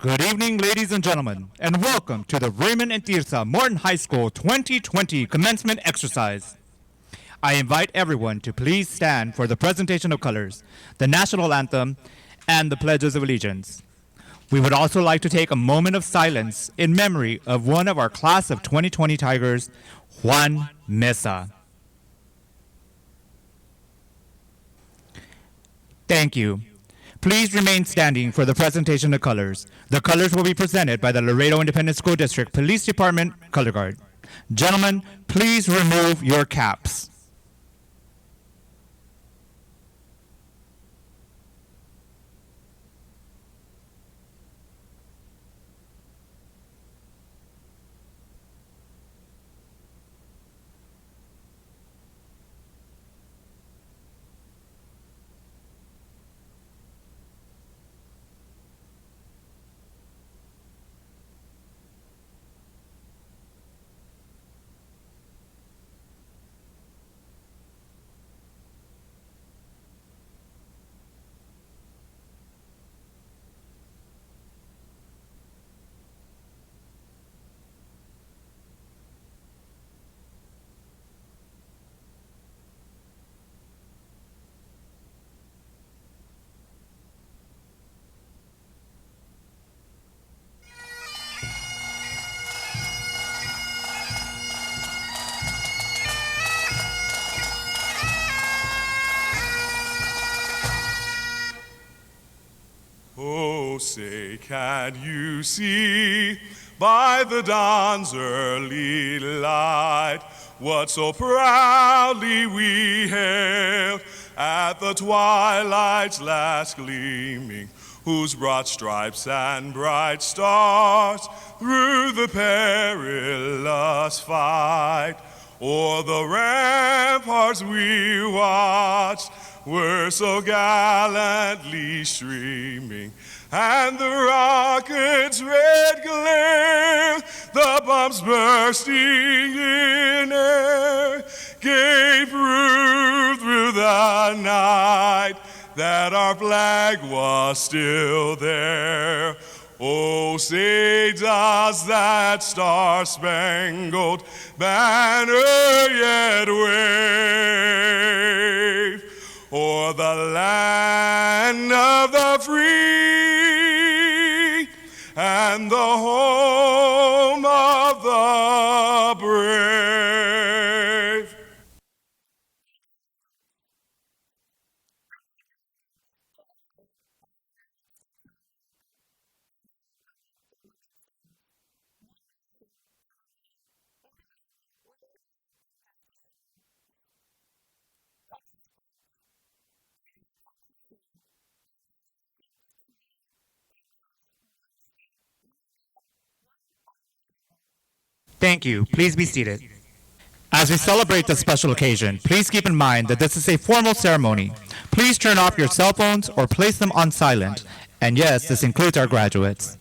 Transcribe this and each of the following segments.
Good evening, ladies and gentlemen, and welcome to the Raymond and Tirsa Morton High School 2020 commencement exercise. I invite everyone to please stand for the presentation of colors, the national anthem, and the pledges of allegiance. We would also like to take a moment of silence in memory of one of our class of 2020 Tigers, Juan Mesa. Thank you. Please remain standing for the presentation of colors. The colors will be presented by the Laredo Independent School District Police Department Color Guard. Gentlemen, please remove your caps. Oh, say, can you see by the dawn's early light what so proudly we hailed at the twilight's last gleaming, whose broad stripes and bright stars through the perilous fight o'er the ramparts we watched were so gallantly streaming, and the rocket's red glare, the bombs bursting in air, gave proof through the night that our flag was still there. Oh, say does that star-spangled banner yet wave o'er the land of the free and the home of the brave? Thank you. Please be seated. As we celebrate this special occasion, please keep in mind that this is a formal ceremony. Please turn off your cell phones or place them on silent. And yes, this includes our graduates.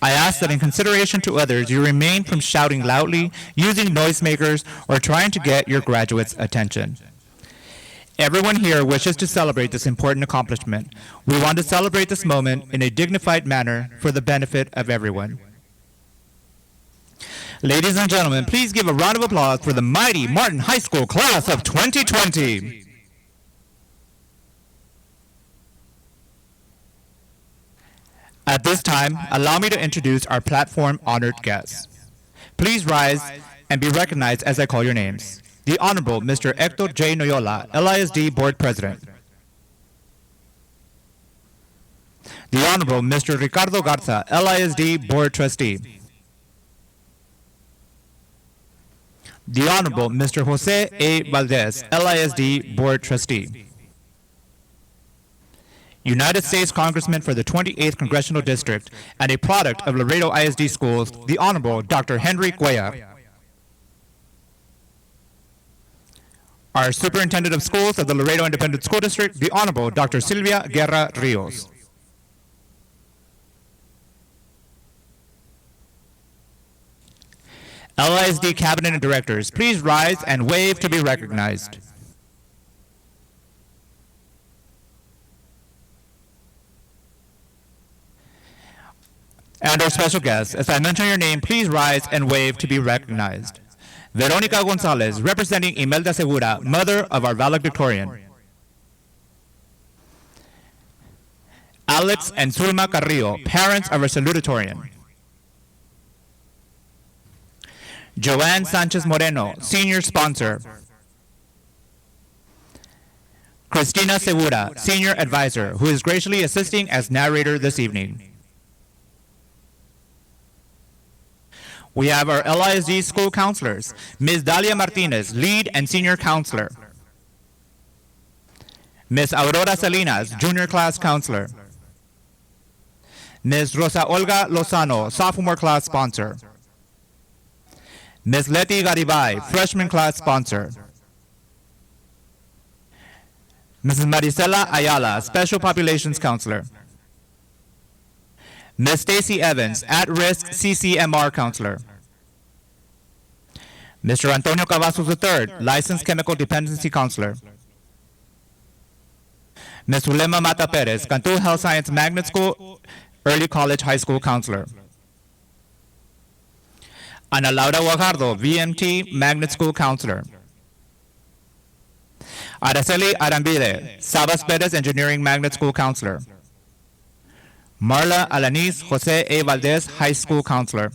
I ask that in consideration to others, you refrain from shouting loudly, using noisemakers, or trying to get your graduates' attention. Everyone here wishes to celebrate this important accomplishment. We want to celebrate this moment in a dignified manner for the benefit of everyone. Ladies and gentlemen, please give a round of applause for the mighty Martin High School class of 2020. At this time, allow me to introduce our platform honored guests. Please rise and be recognized as I call your names. The Honorable Mr. Hector J. Noyola, LISD Board President. The Honorable Mr. Ricardo Garza, LISD Board Trustee. The Honorable Mr. Jose A. Valdez, LISD Board Trustee. United States Congressman for the 28th Congressional District and a product of Laredo ISD Schools, the Honorable Dr. Henry Cuellar. Our Superintendent of Schools of the Laredo Independent School District, the Honorable Dr. Silvia Guerra Rios. LISD Cabinet and Directors, please rise and wave to be recognized. And our special guest, as I mention your name, please rise and wave to be recognized. Veronica Gonzalez, representing Imelda Segura, mother of our valedictorian. Alex and Zulma Carrillo, parents of our salutatorian. Joanne Sanchez Moreno, senior sponsor. Cristina Segura, senior advisor, who is graciously assisting as narrator this evening. We have our LISD school counselors, Ms. Dalia Martinez, lead and senior counselor. Ms. Aurora Salinas, junior class counselor. Ms. Rosa Olga Lozano, sophomore class sponsor. Ms. Leti Garibay, freshman class sponsor. Mrs. Maricela Ayala, special populations counselor. Ms. Stacy Evans, at-risk CCMR counselor. Mr. Antonio Cavazos III, licensed chemical dependency counselor. Ms. Zulema Mata Perez, Cantu Health Science Magnet School, Early College High School counselor. Ana Laura Guajardo, VMT Magnet School counselor. Araceli Arambide, Sabas Perez Engineering Magnet School counselor. Marla Alanis Jose A. Valdez High School counselor.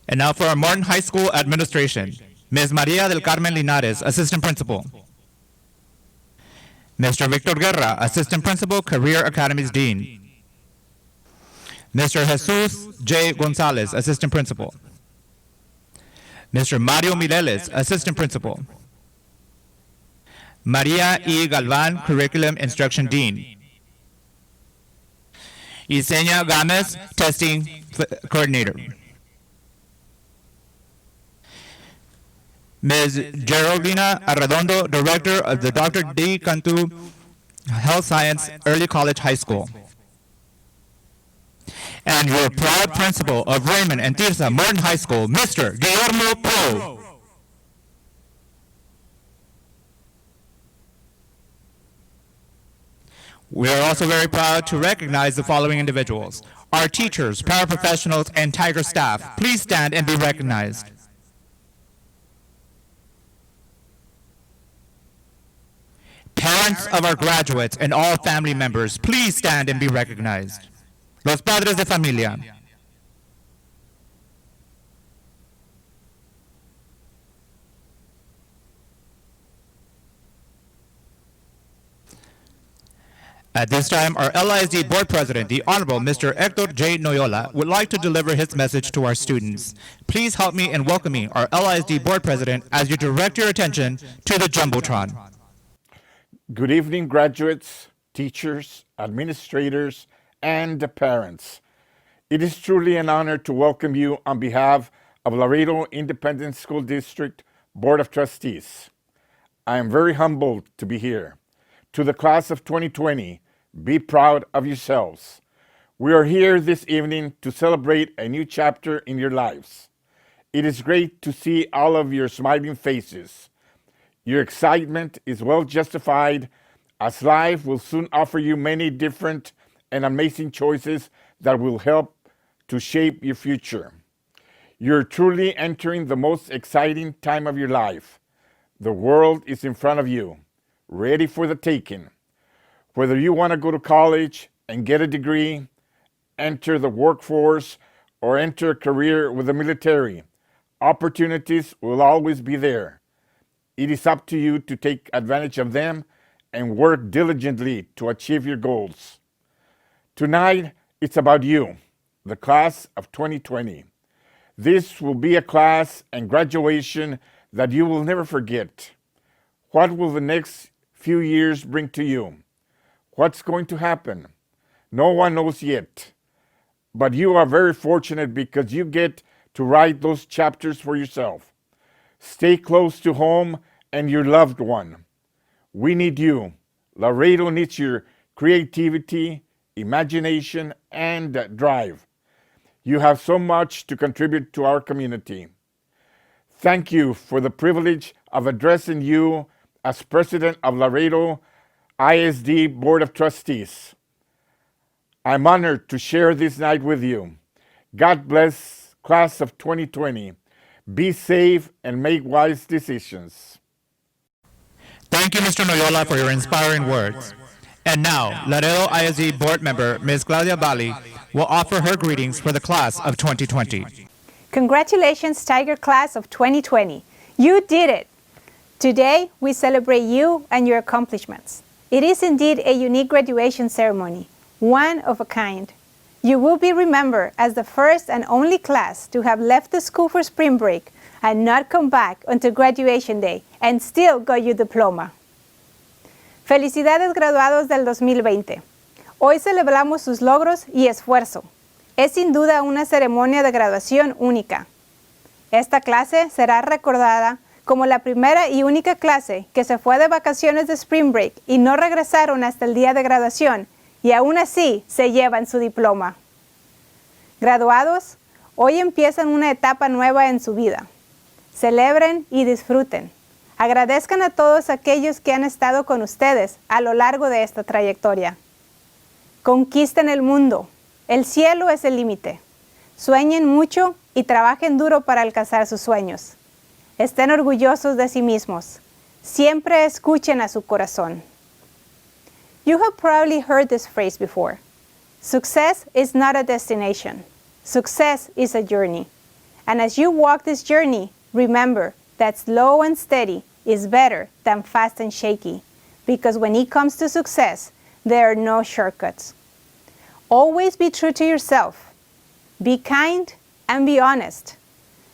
And now for our Morton High School administration, Ms. Maria del Carmen Linares, assistant principal. Mr. Victor Guerra, assistant principal, Career Academies Dean. Mr. Jesus J. Gonzalez, assistant principal. Mr. Mario Mireles, assistant principal. Maria E. Galvan, curriculum instruction dean. Yesenia Gomez, testing coordinator. Ms. Geraldina Arredondo, director of the Dr. D. Cantu Health Science Early College High School. And your proud principal of Raymond and Tirsa Morton High School, Mr. Guillermo Pro. We are also very proud to recognize the following individuals: our teachers, paraprofessionals, and Tiger staff. Please stand and be recognized. Parents of our graduates and all family members, please stand and be recognized. Los padres de familia. At this time, our LISD Board President, the Honorable Mr. Hector J. Noyola, would like to deliver his message to our students. Please help me in welcoming our LISD Board President as you direct your attention to the Jumbotron. Good evening, graduates, teachers, administrators, and parents. It is truly an honor to welcome you on behalf of Laredo Independent School District Board of Trustees. I am very humbled to be here. To the class of 2020, be proud of yourselves. We are here this evening to celebrate a new chapter in your lives. It is great to see all of your smiling faces. Your excitement is well justified, as life will soon offer you many different and amazing choices that will help to shape your future. You're truly entering the most exciting time of your life. The world is in front of you, ready for the taking. Whether you want to go to college and get a degree, enter the workforce, or enter a career with the military, opportunities will always be there. It is up to you to take advantage of them and work diligently to achieve your goals. Tonight, it's about you, the class of 2020. This will be a class and graduation that you will never forget. What will the next few years bring to you? What's going to happen? No one knows yet. But you are very fortunate because you get to write those chapters for yourself. Stay close to home and your loved one. We need you. Laredo needs your creativity, imagination, and drive. You have so much to contribute to our community. Thank you for the privilege of addressing you as President of Laredo ISD Board of Trustees. I'm honored to share this night with you. God bless class of 2020. Be safe and make wise decisions. Thank you, Mr. Noyola, for your inspiring words. And now, Laredo ISD board member Ms. Claudia Bali will offer her greetings for the class of 2020. Congratulations, Tiger Class of 2020. You did it! Today, we celebrate you and your accomplishments. It is indeed a unique graduation ceremony, one of a kind. You will be remembered as the first and only class to have left the school for spring break and not come back until graduation day and still got your diploma. Felicidades, graduados del 2020. Hoy celebramos sus logros y esfuerzo. Es sin duda una ceremonia de graduación única. Esta clase será recordada como la primera y única clase que se fue de vacaciones de spring break y no regresaron hasta el día de graduación, y aún así se llevan su diploma. Graduados, hoy empiezan una etapa nueva en su vida. Celebren y disfruten. Agradezcan a todos aquellos que han estado con ustedes a lo largo de esta trayectoria. Conquisten el mundo. El cielo es el límite. Sueñen mucho y trabajen duro para alcanzar sus sueños. Estén orgullosos de sí mismos. Siempre escuchen a su corazón. You have probably heard this phrase before. Success is not a destination. Success is a journey. And as you walk this journey, remember that slow and steady is better than fast and shaky, because when it comes to success, there are no shortcuts. Always be true to yourself. Be kind and be honest.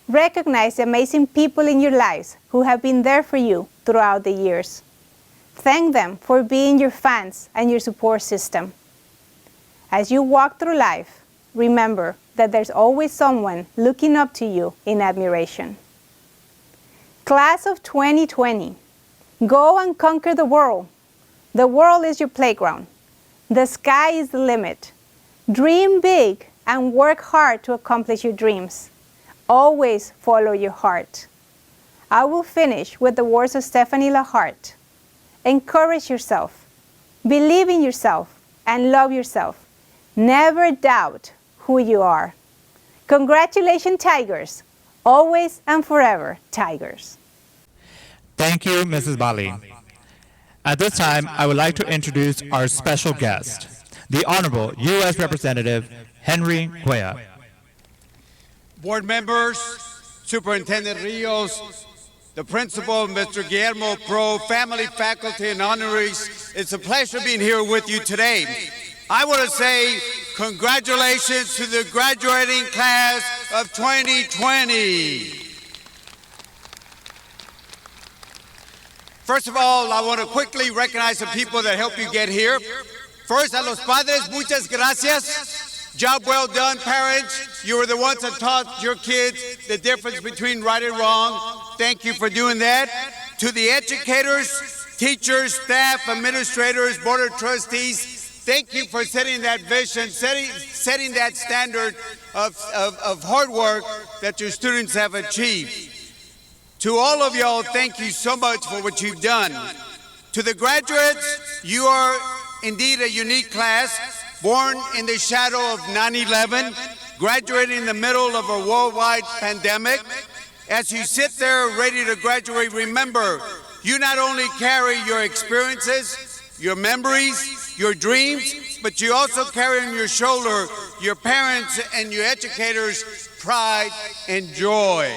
Recognize the amazing people in your lives who have been there for you throughout the years. Thank them for being your fans and your support system. As you walk through life, remember that there's always someone looking up to you in admiration. Class of 2020, go and conquer the world. The world is your playground. The sky is the limit. Dream big and work hard to accomplish your dreams. Always follow your heart. I will finish with the words of Stephanie LaHart. Encourage yourself, believe in yourself, and love yourself. Never doubt who you are. Congratulations, Tigers. Always and forever, Tigers. Thank you, Mrs. Bali. At this time, I would like to introduce our special guest, the Honorable U.S. Representative Henry Cuellar. Board members, Superintendent Rios, the principal, Mr. Guillermo Pro, family, faculty, and honorees, it's a pleasure being here with you today. I want to say congratulations to the graduating class of 2020. First of all, I want to quickly recognize the people that helped you get here. First, a los padres, muchas gracias. Job well done, parents. You were the ones that taught your kids the difference between right and wrong. Thank you for doing that. To the educators, teachers, staff, administrators, board of trustees, thank you for setting that vision, setting that standard of hard work that your students have achieved. To all of y'all, thank you so much for what you've done. To the graduates, you are indeed a unique class, born in the shadow of 9/11, graduating in the middle of a worldwide pandemic. As you sit there ready to graduate, remember, you not only carry your experiences, your memories, your dreams, but you also carry on your shoulder your parents and your educators' pride and joy.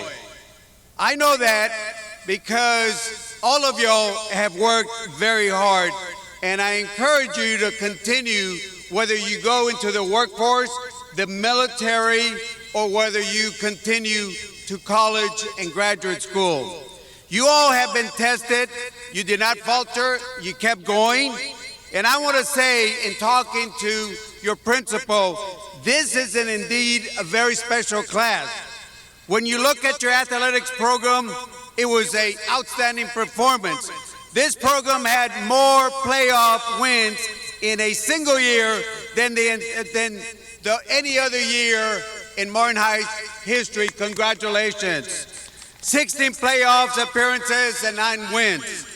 I know that because all of y'all have worked very hard, and I encourage you to continue, whether you go into the workforce, the military, or whether you continue to college and graduate school. You all have been tested. You did not falter. You kept going. And I want to say, in talking to your principal, this is indeed a very special class. When you look at your athletics program, it was an outstanding performance. This program had more playoff wins in a single year than any other year in Martin High's history. Congratulations. 16 playoffs appearances and 9 wins.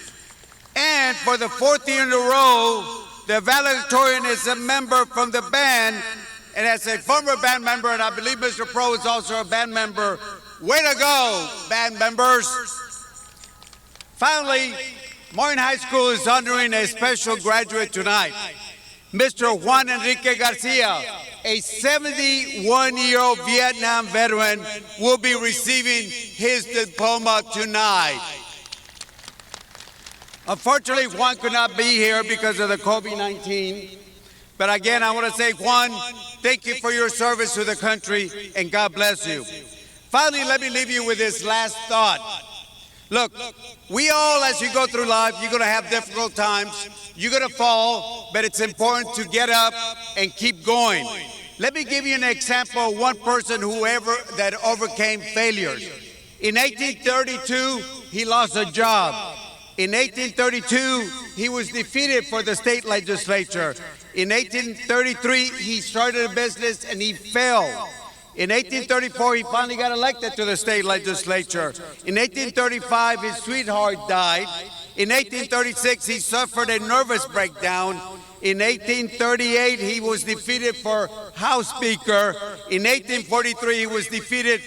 And for the 4th year in a row, The valedictorian is a member from the band, and as a former band member, and I believe Mr. Pro is also a band member, way to go, band members. Finally, Morin High School is honoring a special graduate tonight. Mr. Juan Enrique Garcia, a 71-year-old Vietnam veteran, will be receiving his diploma tonight. Unfortunately, Juan could not be here because of the COVID-19. But again, I want to say, Juan, thank you for your service to the country, and God bless you. Finally, let me leave you with this last thought. Look, we all, as you go through life, you're going to have difficult times. You're going to fall, but it's important to get up and keep going. Let me give you an example of one person that overcame failures. In 1832, he lost a job. In 1832, he was defeated for the state legislature. In 1833, he started a business and he failed. In 1834, he finally got elected to the state legislature. In 1835, his sweetheart died. In 1836, he suffered a nervous breakdown. In 1838, he was defeated for House Speaker. In 1843, he was defeated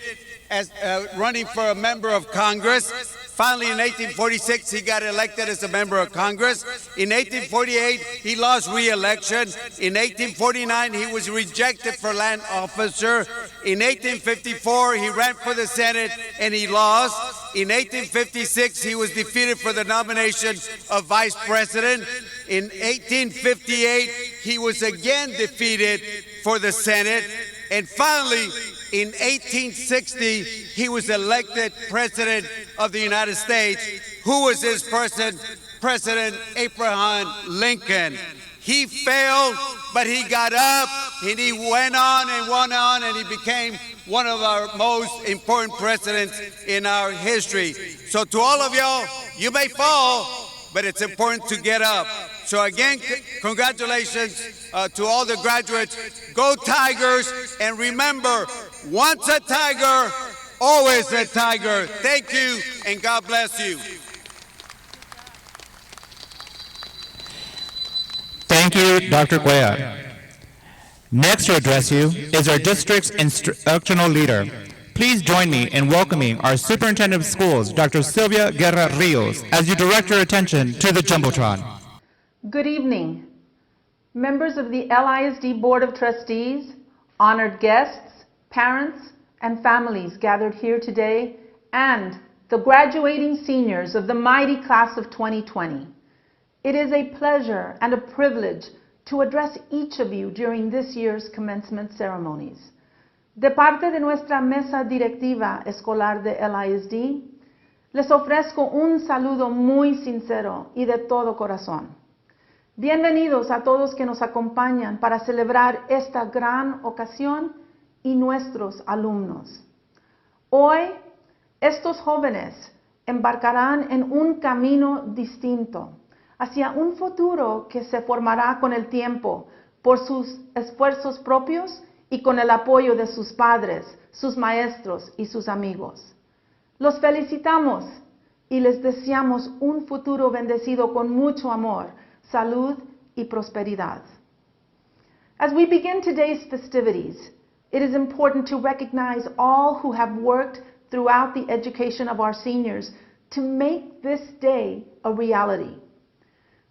as running for a member of Congress. Finally, in 1846, he got elected as a member of Congress. In 1848, he lost re-election. In 1849, he was rejected for land officer. In 1854, he ran for the Senate and he lost. In 1856, he was defeated for the nomination of vice president. In 1858, he was again defeated for the Senate. And finally, in 1860, he was elected President of the United States. Who was his person? President Abraham Lincoln. He failed, but he got up, and he went on, and he became one of our most important presidents in our history. So to all of y'all, you may fall, but it's important to get up. So again, congratulations to all the graduates. Go Tigers, and remember, once a Tiger, always a Tiger. Thank you, and God bless you. Thank you, Dr. Cuellar. Next to address you is our district's instructional leader. Please join me in welcoming our Superintendent of Schools, Dr. Sylvia Guerra Rios, as you direct your attention to the Jumbotron. Good evening. Members of the LISD Board of Trustees, honored guests, parents, and families gathered here today, and the graduating seniors of the mighty class of 2020. It is a pleasure and a privilege to address each of you during this year's commencement ceremonies. De parte de nuestra mesa directiva escolar de LISD, les ofrezco un saludo muy sincero y de todo corazón. Bienvenidos a todos que nos acompañan para celebrar esta gran ocasión y nuestros alumnos. Hoy, estos jóvenes embarcarán en un camino distinto hacia un futuro que se formará con el tiempo por sus esfuerzos propios y con el apoyo de sus padres, sus maestros y sus amigos. Los felicitamos y les deseamos un futuro bendecido con mucho amor, salud y prosperidad. As we begin today's festivities, it is important to recognize all who have worked throughout the education of our seniors to make this day a reality.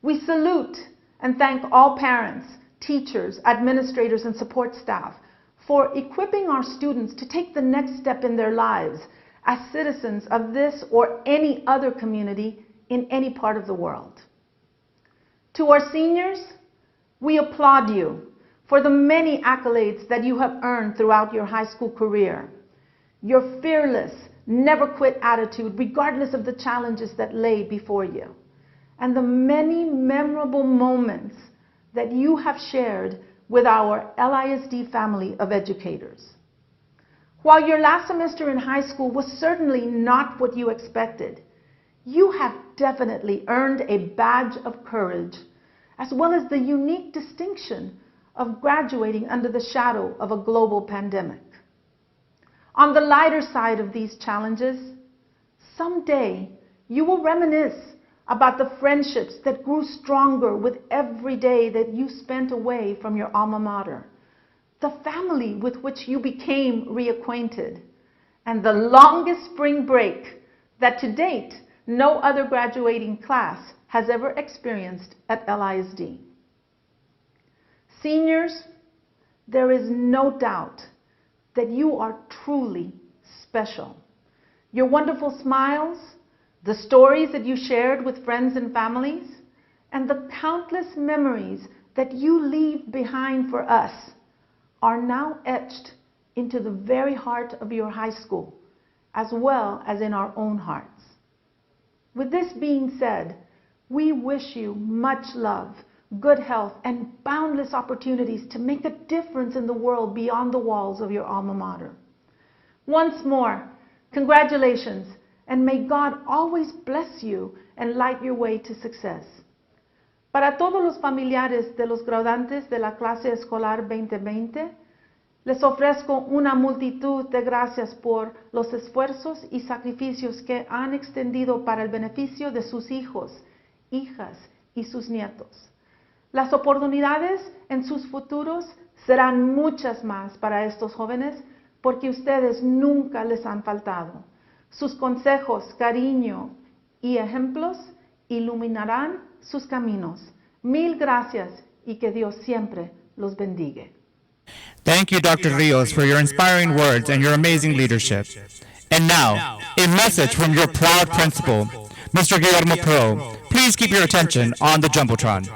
We salute and thank all parents, teachers, administrators, and support staff for equipping our students to take the next step in their lives as citizens of this or any other community in any part of the world. To our seniors, we applaud you for the many accolades that you have earned throughout your high school career. Your fearless, never quit attitude, regardless of the challenges that lay before you, and the many memorable moments that you have shared with our LISD family of educators. While your last semester in high school was certainly not what you expected, you have definitely earned a badge of courage, as well as the unique distinction of graduating under the shadow of a global pandemic. On the lighter side of these challenges, someday you will reminisce about the friendships that grew stronger with every day that you spent away from your alma mater, the family with which you became reacquainted, and the longest spring break that to date no other graduating class has ever experienced at LISD. Seniors, there is no doubt that you are truly special. Your wonderful smiles, the stories that you shared with friends and families, and the countless memories that you leave behind for us are now etched into the very heart of your high school, as well as in our own hearts. With this being said, we wish you much love, good health, and boundless opportunities to make a difference in the world beyond the walls of your alma mater. Once more, congratulations, and may God always bless you and light your way to success. Para todos los familiares de los graduantes de la clase escolar 2020, les ofrezco una multitud de gracias por los esfuerzos y sacrificios que han extendido para el beneficio de sus hijos, hijas y sus nietos. Las oportunidades en sus futuros serán muchas más para estos jóvenes porque ustedes nunca les han faltado. Sus consejos, cariño y ejemplos iluminarán sus caminos. Mil gracias y que Dios siempre los bendiga. Thank you, Dr. Rios, for your inspiring words and your amazing leadership. And now, a message from your proud principal, Mr. Guillermo Pro. Please keep your attention on the Jumbotron.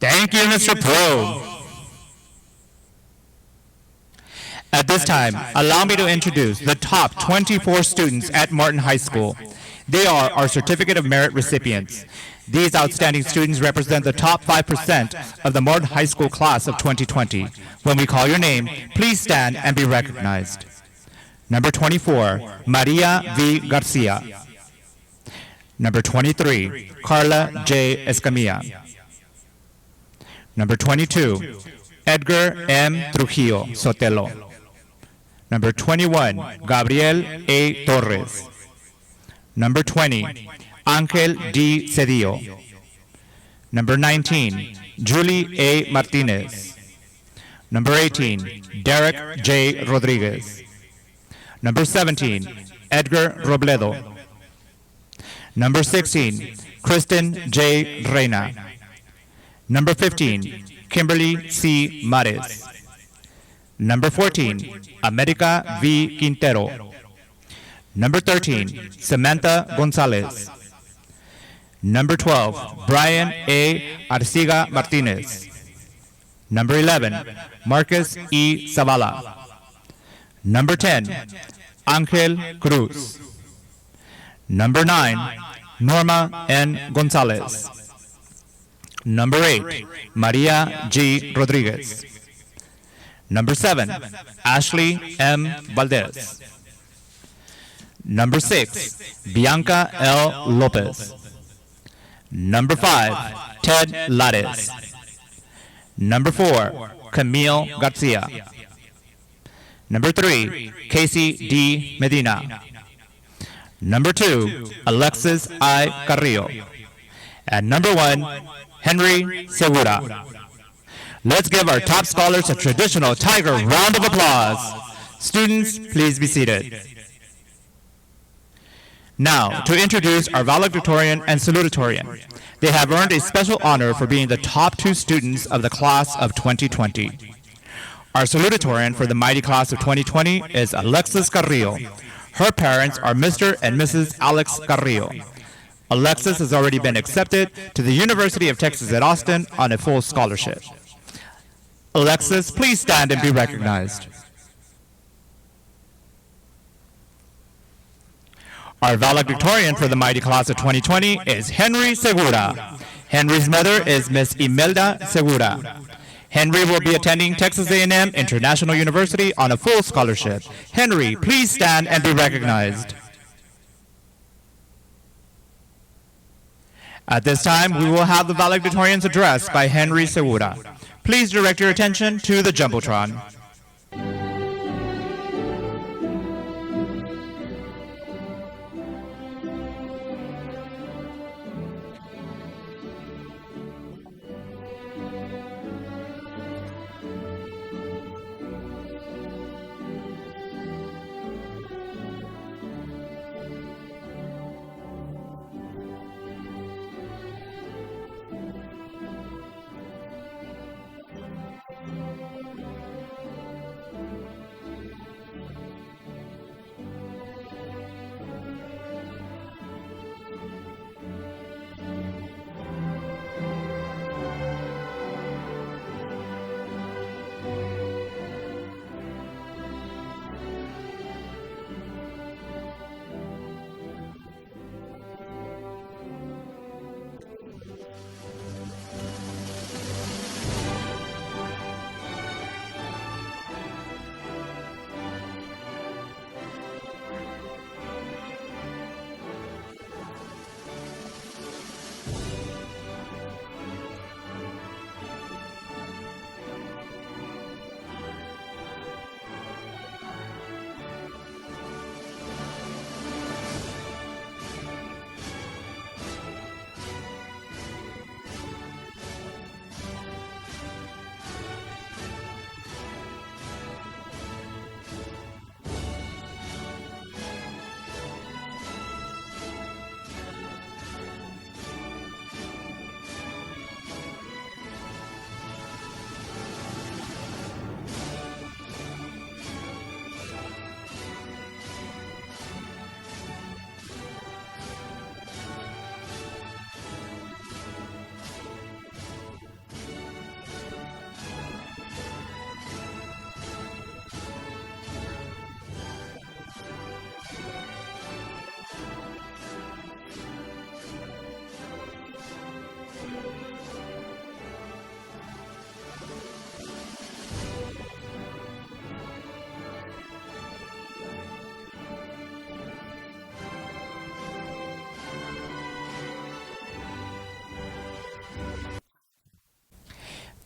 Thank you, Mr. Pro. At this time, allow me to introduce the top 24 students at Martin High School. They are our Certificate of Merit recipients. These outstanding students represent the top 5% of the Martin High School class of 2020. When we call your name, please stand and be recognized. Number 24, Maria V. Garcia. Number 23, Carla J. Escamilla. Number 22, Edgar M. Trujillo Sotelo. Number 21, Gabriel A. Torres. Number 20, Angel D. Cedillo. Number 19, Julie A. Martinez. Number 18, Derek J. Rodriguez. Number 17, Edgar Robledo. Number 16, Kristen J. Reina. Number 15, Kimberly C. Mares. Number 14, America V. Quintero. Number 13, Samantha Gonzalez. Number 12, Brian A. Arciga Martinez. Number 11, Marcus E. Zavala. Number 10, Angel Cruz. Number 9, Norma N. Gonzalez. Number 8, Maria G. Rodriguez. Number 7, Ashley M. Valdez. Number 6, Bianca L. Lopez. Number 5, Ted Lattis. Number 4, Camille Garcia. Number 3, Casey D. Medina. Number 2, Alexis I. Carrillo. And number 1, Henry Segura. Let's give our top scholars a traditional Tiger round of applause. Students, please be seated. Now, to introduce our Valedictorian and Salutatorian. They have earned a special honor for being the top 2 students of the class of 2020. Our Salutatorian for the mighty class of 2020 is Alexis Carrillo. Her parents are Mr. and Mrs. Alex Carrillo. Alexis has already been accepted to the University of Texas at Austin on a full scholarship. Alexis, please stand and be recognized. Our valedictorian for the mighty class of 2020 is Henry Segura. Henry's mother is Miss Imelda Segura. Henry will be attending Texas A&M International University on a full scholarship. Henry, please stand and be recognized. At this time, we will have the valedictorian's address by Henry Segura. Please direct your attention to the Jumbotron.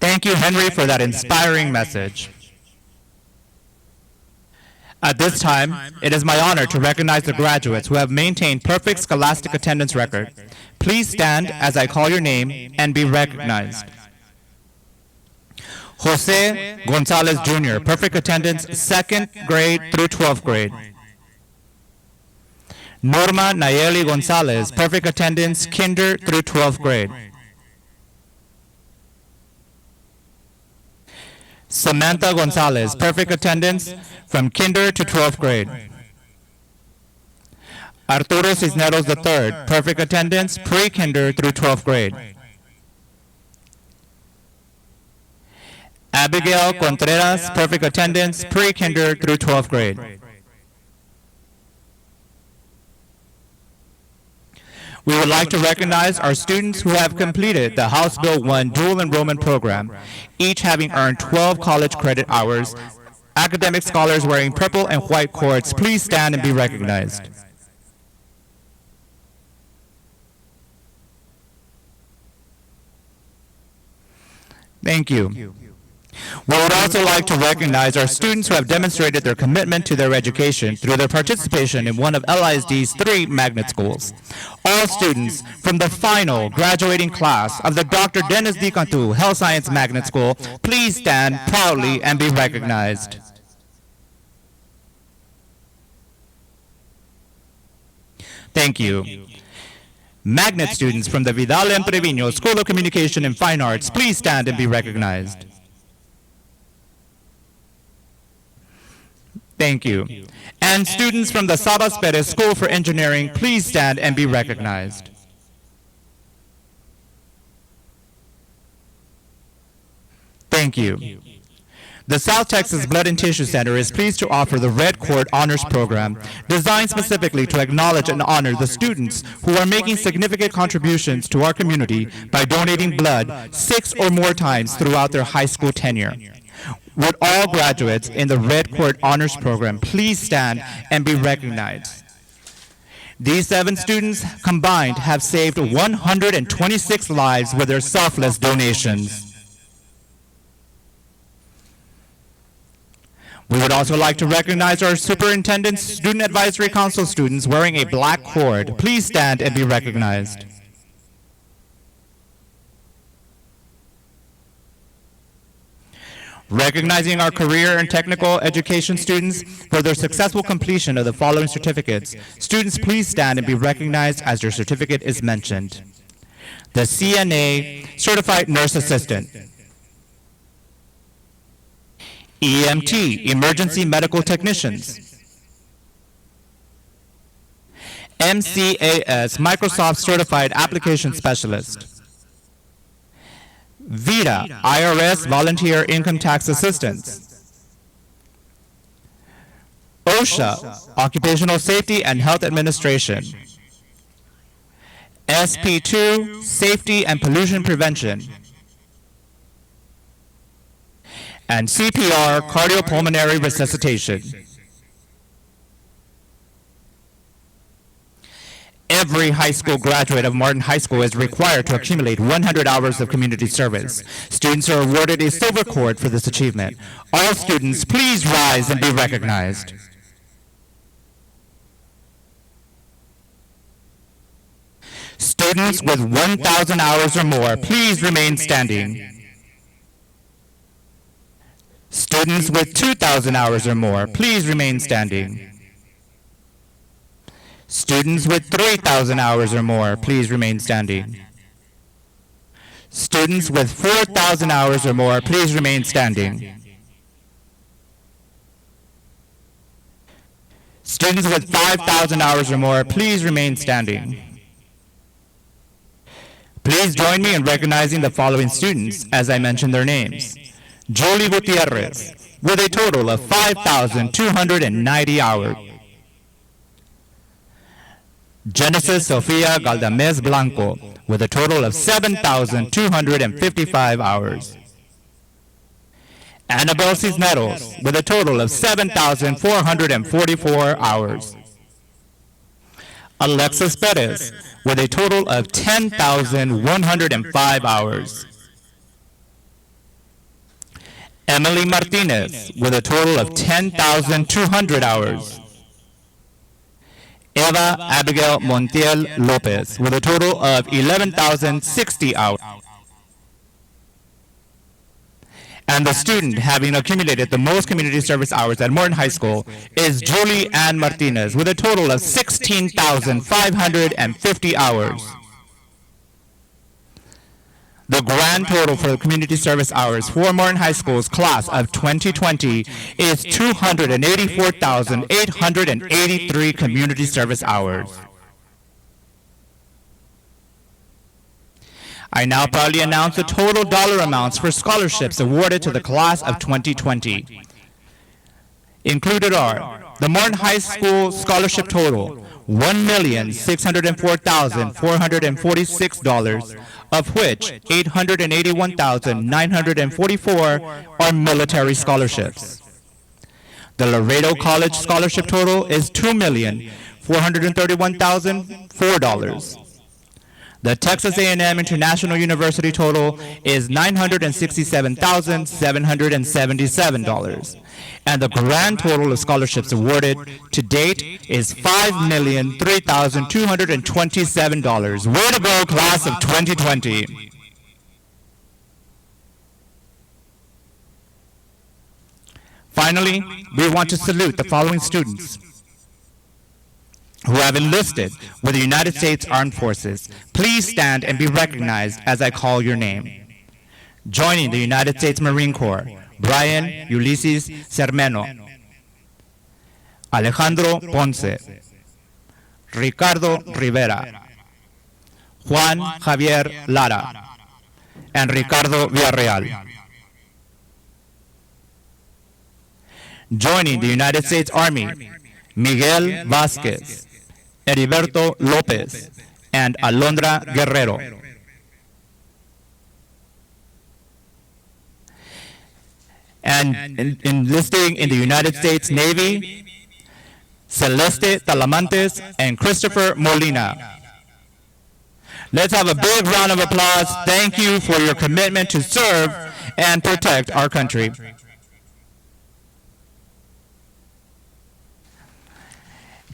Thank you, Henry, for that inspiring message. At this time, it is my honor to recognize the graduates who have maintained perfect scholastic attendance record. Please stand as I call your name and be recognized. Jose Gonzalez Jr., perfect attendance 2nd grade through 12th grade. Norma Nayeli Gonzalez, perfect attendance kinder through 12th grade. Samantha Gonzalez, perfect attendance from kinder to 12th grade. Arturo Cisneros III, perfect attendance, pre-kinder through 12th grade. Abigail Contreras, perfect attendance, pre-kinder through 12th grade. We would like to recognize our students who have completed the House Bill 1 dual enrollment program, each having earned 12 college credit hours. Academic scholars wearing purple and white cords, please stand and be recognized. Thank you. We would also like to recognize our students who have demonstrated their commitment to their education through their participation in one of LISD's 3 magnet schools. All students from the final graduating class of the Dr. Dennis D. Cantu Health Science Magnet School, please stand proudly and be recognized. Thank you. Magnet students from the Vidal M. Trevino School of Communication and Fine Arts, please stand and be recognized. Thank you. And students from the Sabas Perez School for Engineering, please stand and be recognized. Thank you. The South Texas Blood and Tissue Center is pleased to offer the Red Cord Honors Program, designed specifically to acknowledge and honor the students who are making significant contributions to our community by donating blood 6 or more times throughout their high school tenure. Would all graduates in the Red Cord Honors Program please stand and be recognized? These 7 students combined have saved 126 lives with their selfless donations. We would also like to recognize our Superintendent's Student Advisory Council students wearing a black cord. Please stand and be recognized. Recognizing our career and technical education students for their successful completion of the following certificates, students please stand and be recognized as your certificate is mentioned. The CNA Certified Nurse Assistant, EMT, Emergency Medical Technicians, MCAS, Microsoft Certified Application Specialist, VITA, IRS Volunteer Income Tax Assistance, OSHA, Occupational Safety and Health Administration, SP2, Safety and Pollution Prevention, and CPR, Cardiopulmonary Resuscitation. Every high school graduate of Martin High School is required to accumulate 100 hours of community service. Students are awarded a silver cord for this achievement. All students, please rise and be recognized. Students with 1,000 hours or more, please remain standing. Students with 2,000 hours or more, please remain standing. Students with 3,000 hours or more, please remain standing. Students with 4,000 hours or more, please remain standing. Students with 5,000 hours or more, please remain standing. Please join me in recognizing the following students as I mention their names. Jolie Gutierrez, with a total of 5,290 hours. Genesis Sofia Galdamez Blanco, with a total of 7,255 hours. Annabelle Cisneros, with a total of 7,444 hours. Alexis Perez, with a total of 10,105 hours. Emily Martinez, with a total of 10,200 hours. Eva Abigail Montiel Lopez, with a total of 11,060 hours. And the student having accumulated the most community service hours at Morton High School is Julie Ann Martinez, with a total of 16,550 hours. The grand total for the community service hours for Martin High School's class of 2020 is 284,883 community service hours. I now proudly announce the total dollar amounts for scholarships awarded to the class of 2020. Included are the Martin High School scholarship total, $1,604,446, of which $881,944 are military scholarships. The Laredo College scholarship total is $2,431,004. The Texas A&M International University total is $967,777. And the grand total of scholarships awarded to date is $5,003,227. Way to go, class of 2020. Finally, we want to salute the following students who have enlisted with the United States Armed Forces. Please stand and be recognized as I call your name. Joining the United States Marine Corps, Brian Ulysses Cermeno, Alejandro Ponce, Ricardo Rivera, Juan Javier Lara, and Ricardo Villarreal. Joining the United States Army, Miguel Vázquez, Heriberto López, and Alondra Guerrero. And enlisting in the United States Navy, Celeste Talamantes and Christopher Molina. Let's have a big round of applause. Thank you for your commitment to serve and protect our country.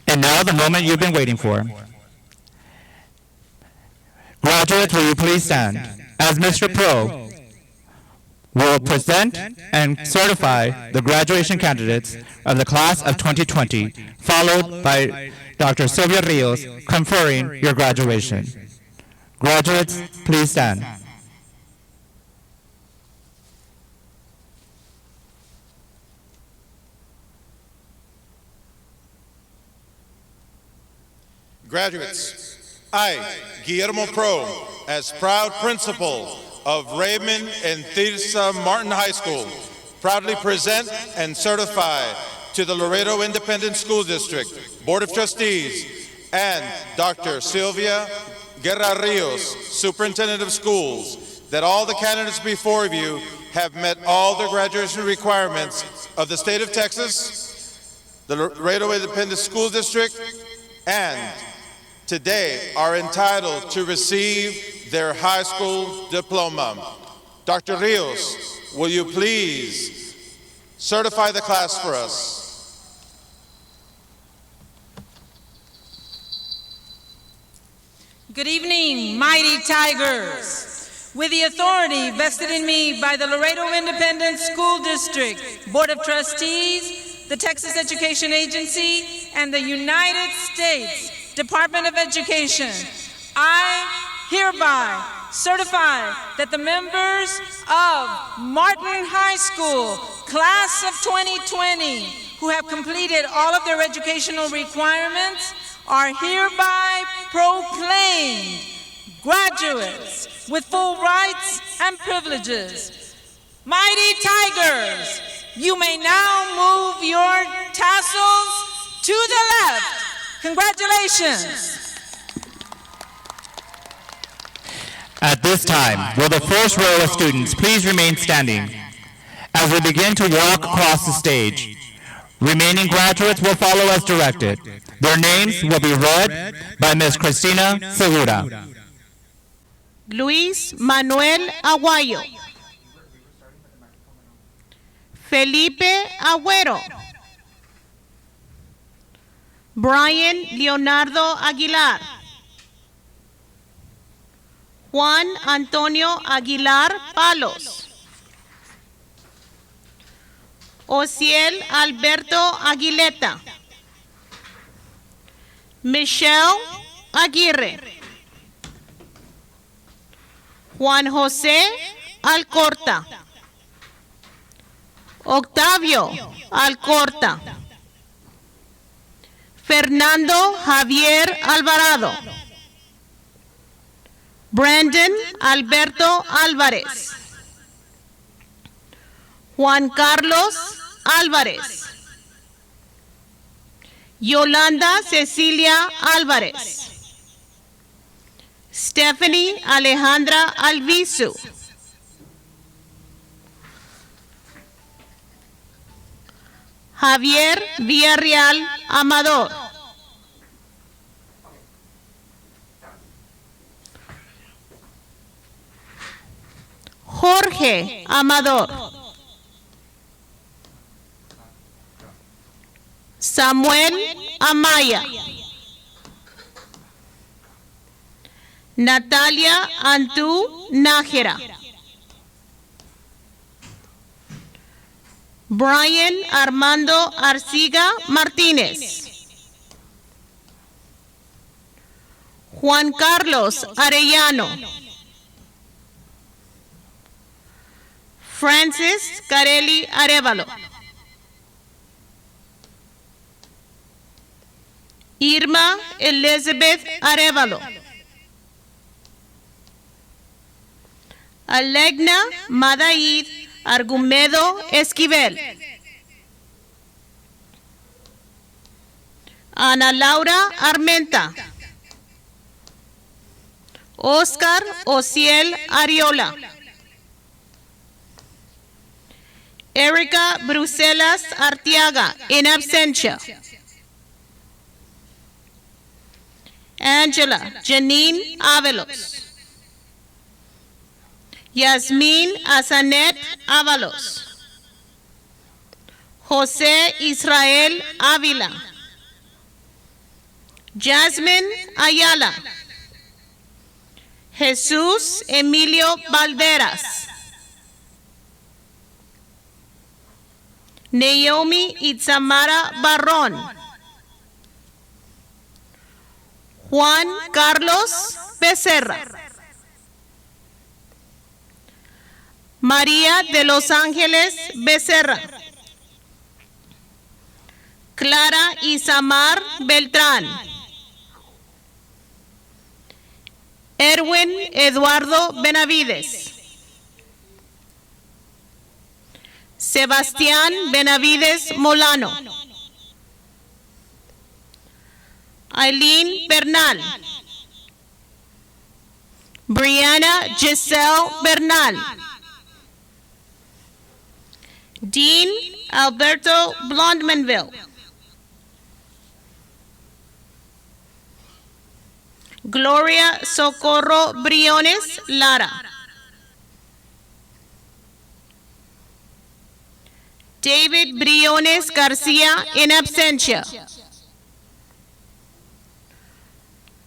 And now the moment you've been waiting for. Graduates, will you please stand as Mr. Pro will present and certify the graduation candidates of the class of 2020, followed by Dr. Sylvia Rios conferring your graduation. Graduates, please stand. Graduates, I, Guillermo Pro, as proud principal of Raymond and Thirsa Martin High School, proudly present and certify to the Laredo Independent School District Board of Trustees and Dr. Sylvia Guerra Rios, Superintendent of Schools, that all the candidates before you have met all the graduation requirements of the state of Texas, the Laredo Independent School District, and today are entitled to receive their high school diploma. Dr. Rios, will you please certify the class for us? Good evening, mighty Tigers. With the authority vested in me by the Laredo Independent School District Board of Trustees, the Texas Education Agency, and the United States Department of Education, I hereby certify that the members of Martin High School, class of 2020, who have completed all of their educational requirements, are hereby proclaimed graduates with full rights and privileges. Mighty Tigers, you may now move your tassels to the left. Congratulations. At this time, will the first row of students please remain standing as we begin to walk across the stage. Remaining graduates will follow as directed. Their names will be read by Ms. Cristina Segura. Luis Manuel Aguayo. Felipe Agüero. Brian Leonardo Aguilar. Juan Antonio Aguilar Palos. Osiel Alberto Aguileta. Michelle Aguirre. Juan José Alcorta. Octavio Alcorta. Fernando Javier Alvarado. Brandon Alberto Álvarez. Juan Carlos Álvarez. Yolanda Cecilia Álvarez. Stephanie Alejandra Alviso. Javier Villarreal Amador. Jorge Amador. Samuel Amaya. Natalia Antú Nájera. Brian Armando Arciga Martínez. Juan Carlos Arellano. Francis Carelli Arevalo. Irma Elizabeth Arevalo. Alegna Madaid Argumedo Esquivel. Ana Laura Armenta. Oscar Ociel Ariola. Erika Bruselas Artiaga, in absentia. Angela Janine Avelos. Yasmin Azanet Avalos. José Israel Ávila. Jasmine Ayala. Jesús Emilio Valderas. Naomi Itzamara Barrón. Juan Carlos Becerra. María de los Ángeles Becerra. Clara Isamar Beltrán. Erwin Eduardo Benavides. Sebastián Benavides Molano. Aileen Bernal. Brianna Giselle Bernal. Dean Alberto Blondmanville. Gloria Socorro Briones Lara. David Briones Garcia, in absentia.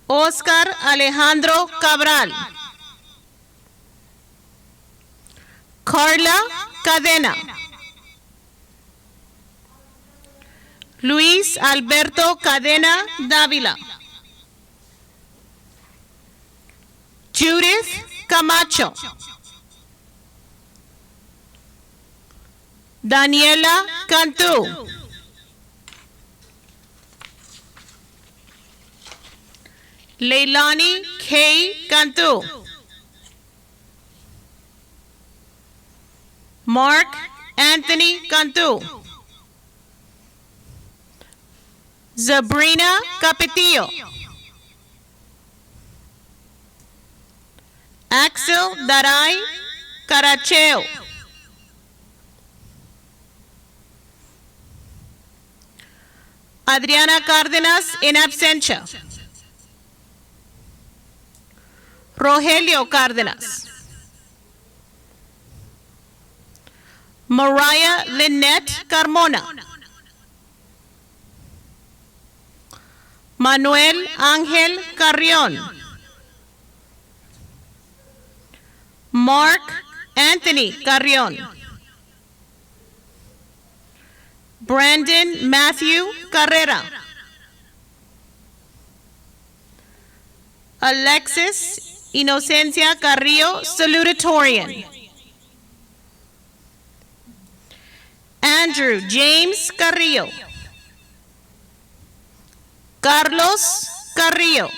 Oscar Alejandro Cabral. Carla Cadena. Luis Alberto Cadena Dávila. Judith Camacho. Daniela Cantú. Leilani K. Cantú. Mark Anthony Cantú. Sabrina Capetillo. Axel Daray Caracheo. Adriana Cárdenas, in absentia. Rogelio Cárdenas. Mariah Lynette Carmona. Manuel Ángel Carrión. Mark Anthony Carrión. Brandon Matthew Carrera. Alexis Inocencia Carrillo, Salutatorian. Andrew James Carrillo. Carlos Carrillo.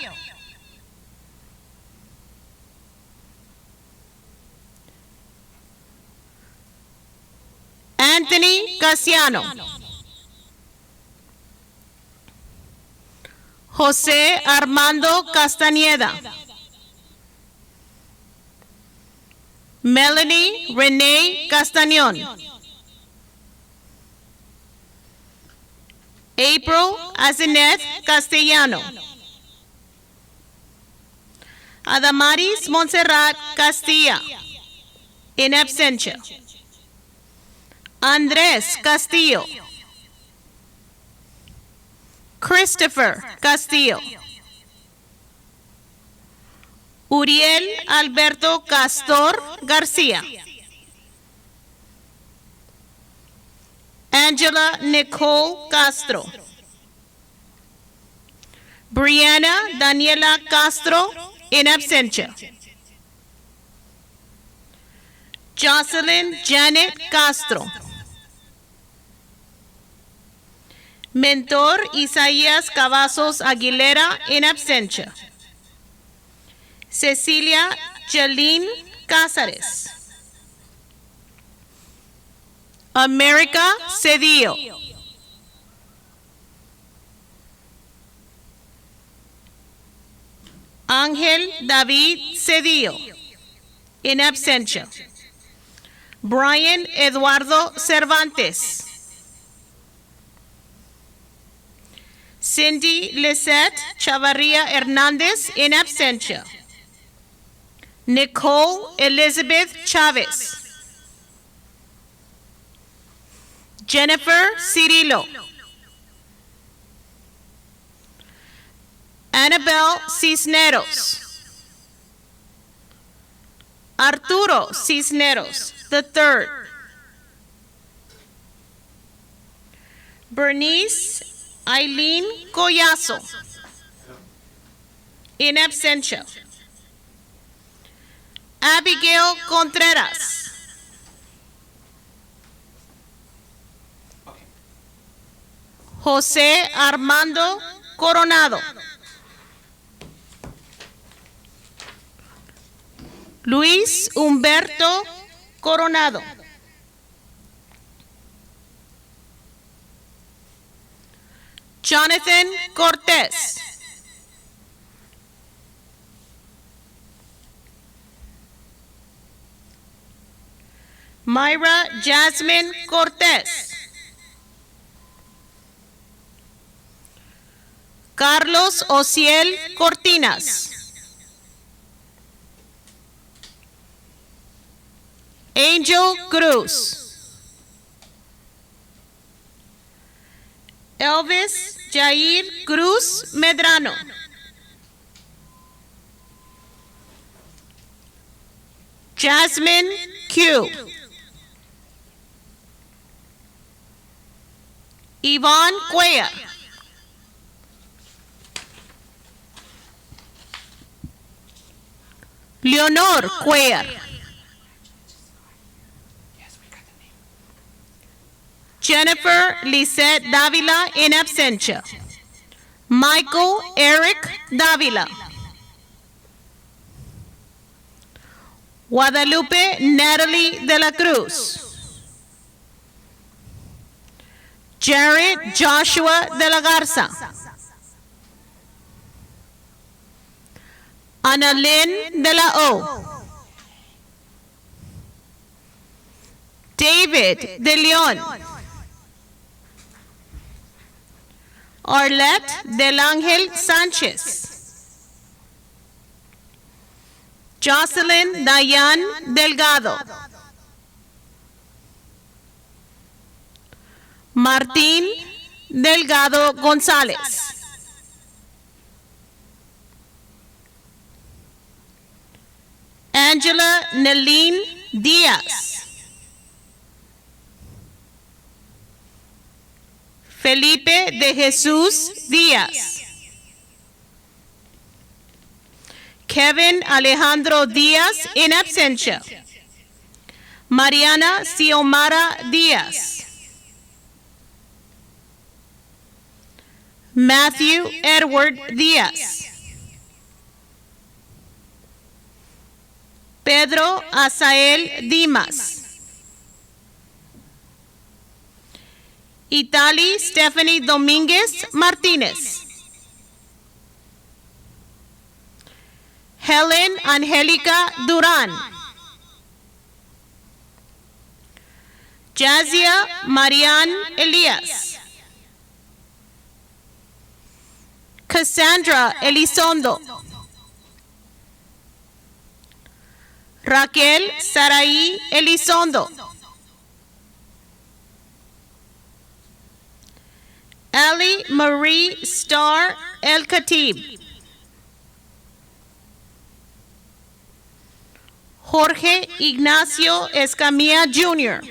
Anthony Casiano. José Armando Castañeda. Melanie Renee Castañón. April Azenet Castellano. Adamaris Montserrat Castilla. In absentia. Andrés Castillo. Christopher Castillo. Uriel Alberto Castor Garcia. Angela Nicole Castro. Brianna Daniela Castro, in absentia. Jocelyn Janet Castro. Mentor Isaías Cavazos Aguilera, in absentia. Cecilia Jaline Cázares. America Cedillo. Ángel David Cedillo, in absentia. Brian Eduardo Cervantes. Cindy Lisette Chavarria Hernández, in absentia. Nicole Elizabeth Chavez. Jennifer Cirillo. Annabelle Cisneros. Arturo Cisneros III. Bernice Eileen Collazo, in absentia. Abigail Contreras. José Armando Coronado. Luis Humberto Coronado. Jonathan Cortés. Myra Jasmine Cortés. Carlos Ociel Cortinas. Angel Cruz. Elvis Jair Cruz Medrano. Jasmine Q. Yvonne Cuellar. Leonor Cuellar. Jennifer Lisette Davila, in absentia. Michael Eric Davila. Guadalupe Natalie de la Cruz. Jared Joshua de la Garza. Annalyn de la O. David de Leon. Arlette del Ángel Sánchez. Jocelyn Dayan Delgado. Martín Delgado González. Angela Nelene Díaz. Felipe de Jesús Díaz. Kevin Alejandro Diaz, in absentia. Mariana Xiomara Diaz. Matthew Edward Diaz. Pedro Asael Dimas. Itali Stephanie Dominguez Martinez. Helen Angelica Duran. Jazia Marian Elias. Cassandra Elizondo. Raquel Saraí Elizondo. Ali Marie Star El Khatib. Jorge Ignacio Escamilla Jr.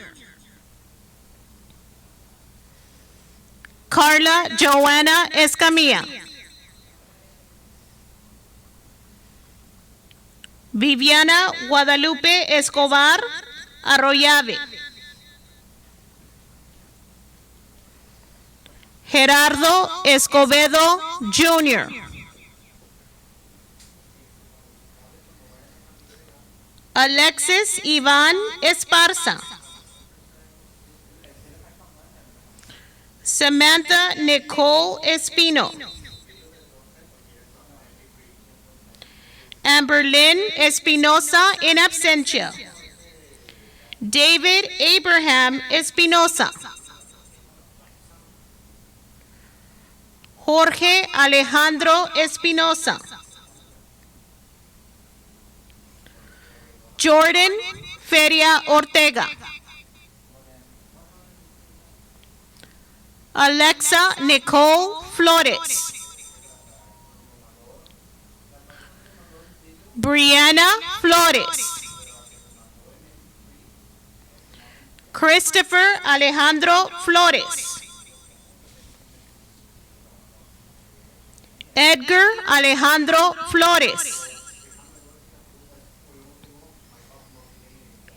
Carla Joanna Escamilla. Viviana Guadalupe Escobar Arroyave. Gerardo Escobedo Jr. Alexis Iván Esparza. Samantha Nicole Espino. Amberlyn Espinosa, in absentia. David Abraham Espinosa. Jorge Alejandro Espinosa. Jordan Feria Ortega. Alexa Nicole Flores. Brianna Flores. Christopher Alejandro Flores. Edgar Alejandro Flores.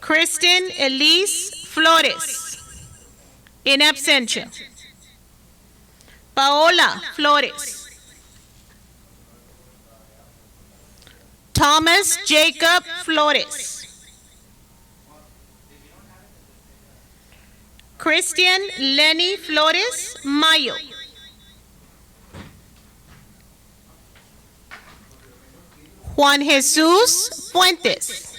Kristen Elise Flores, in absentia. Paola Flores. Thomas Jacob Flores. Christian Lenny Flores Mayo. Juan Jesus Fuentes.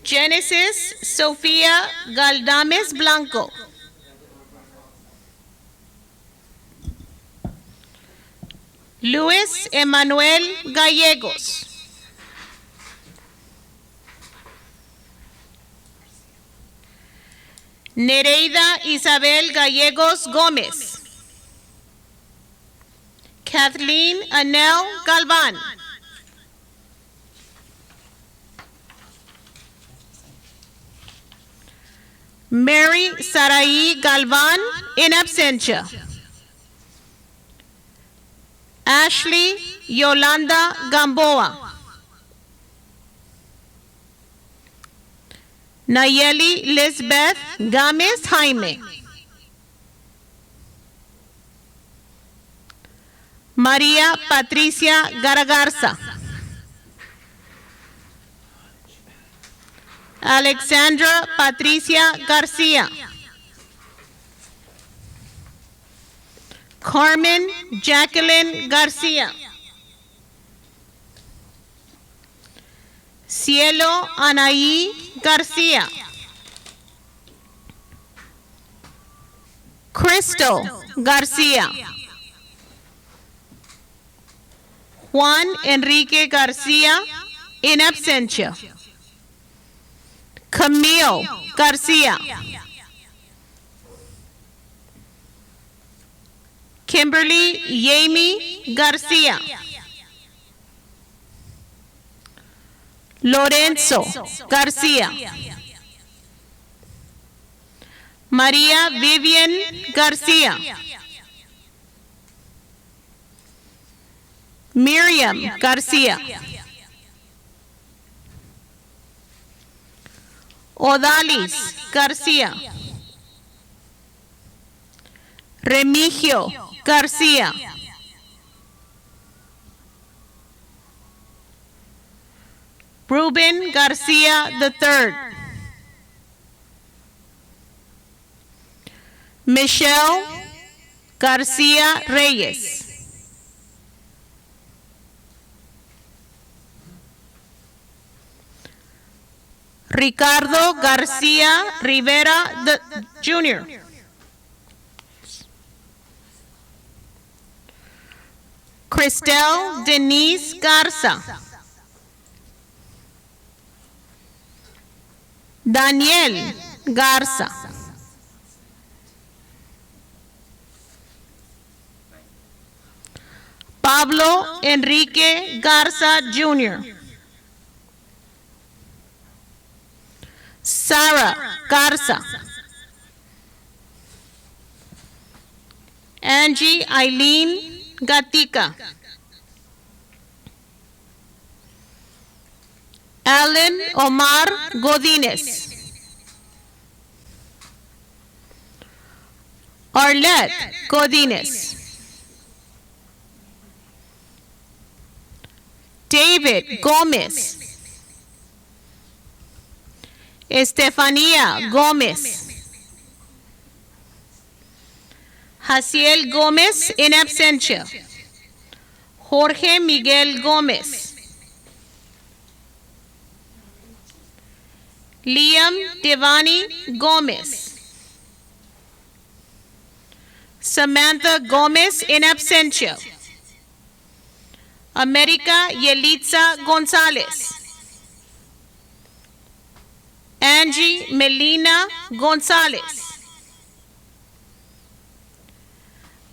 Genesis Sofía Galdames Blanco. Luis Emanuel Gallegos. Nereida Isabel Gallegos Gómez. Kathleen Anel Galvan. Mary Saraí Galvan, in absentia. Ashley Yolanda Gamboa. Nayeli Lisbeth Gámez Jaime. María Patricia Garagarza. Alexandra Patricia Garcia. Carmen Jacqueline Garcia. Cielo Anaí Garcia. Crystal Garcia. Juan Enrique Garcia, in absentia. Camille Garcia. Kimberly Yami Garcia. Lorenzo Garcia. María Vivian Garcia. Miriam Garcia. Odalis Garcia. Remigio Garcia. Ruben Garcia III. Michelle Garcia Reyes. Ricardo Garcia Rivera Jr. Cristel Denise Garza. Daniel Garza. Pablo Enrique Garza Jr. Sara Garza. Angie Eileen Gatica. Alan Omar Godínez. Arlette Godínez. David Gómez. Estefanía Gómez. Jaciel Gómez in absentia. Jorge Miguel Gómez. Liam Devani Gómez. Samantha Gómez in absentia. America Yelitza González. Angie Melina González.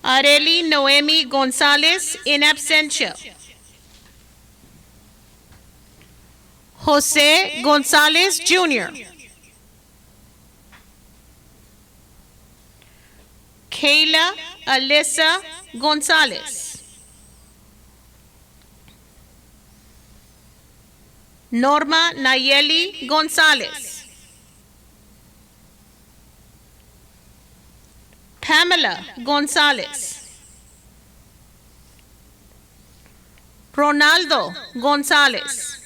Areli Noemi González in absentia. José González Jr. Kayla Alyssa González. Norma Nayeli González. Pamela González. Ronaldo González.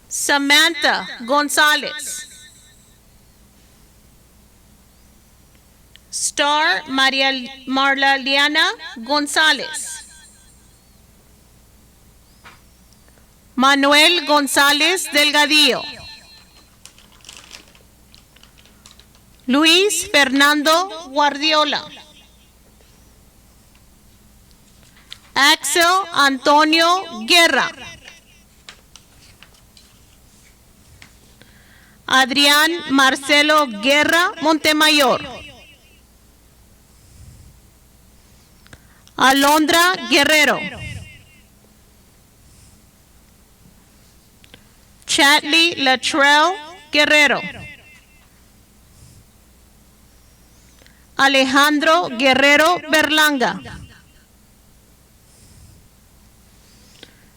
Samantha González. Star Marla Liana González. Manuel González Delgadillo. Luis Fernando Guardiola. Axel Antonio Guerra. Adrián Marcelo Guerra Montemayor. Alondra Guerrero. Chatley Latrell Guerrero. Alejandro Guerrero Berlanga.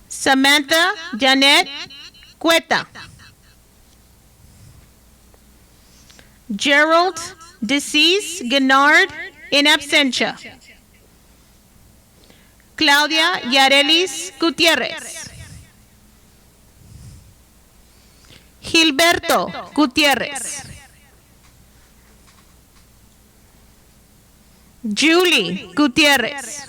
Samantha Janet Cueta. Gerald Decis Guinard in absentia. Claudia Yarelis Gutierrez. Gilberto Gutierrez. Julie Gutierrez.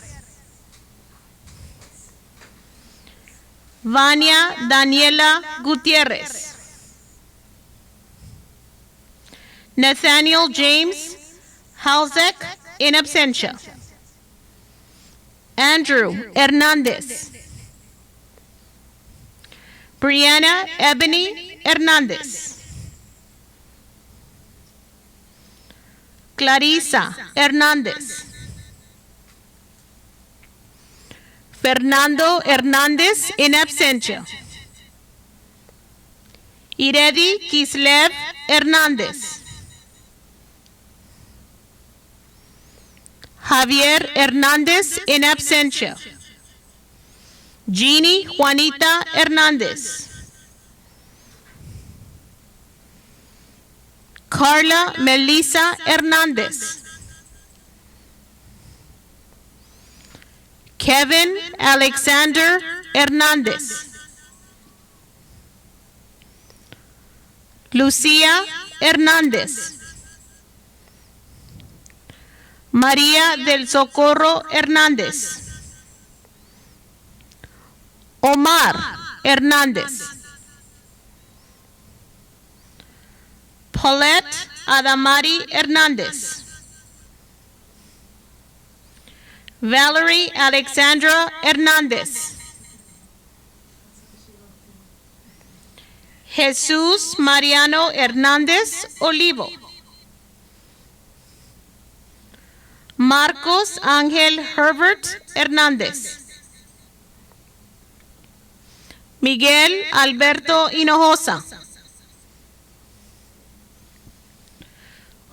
Vania Daniela Gutierrez. Nathaniel James Halzek in absentia. Andrew Hernandez. Brianna Ebony Hernandez. Clarisa Hernandez. Fernando Hernandez in absentia. Iredi Kislev Hernandez. Javier Hernández in absentia. Jeannie Juanita Hernández. Carla Melissa Hernández. Kevin Alexander Hernández. Lucía Hernández. María del Socorro Hernández. Omar Hernández. Paulette Adamari Hernández. Valerie Alexandra Hernández. Jesús Mariano Hernández Olivo. Marcos Ángel Herbert Hernández. Miguel Alberto Hinojosa.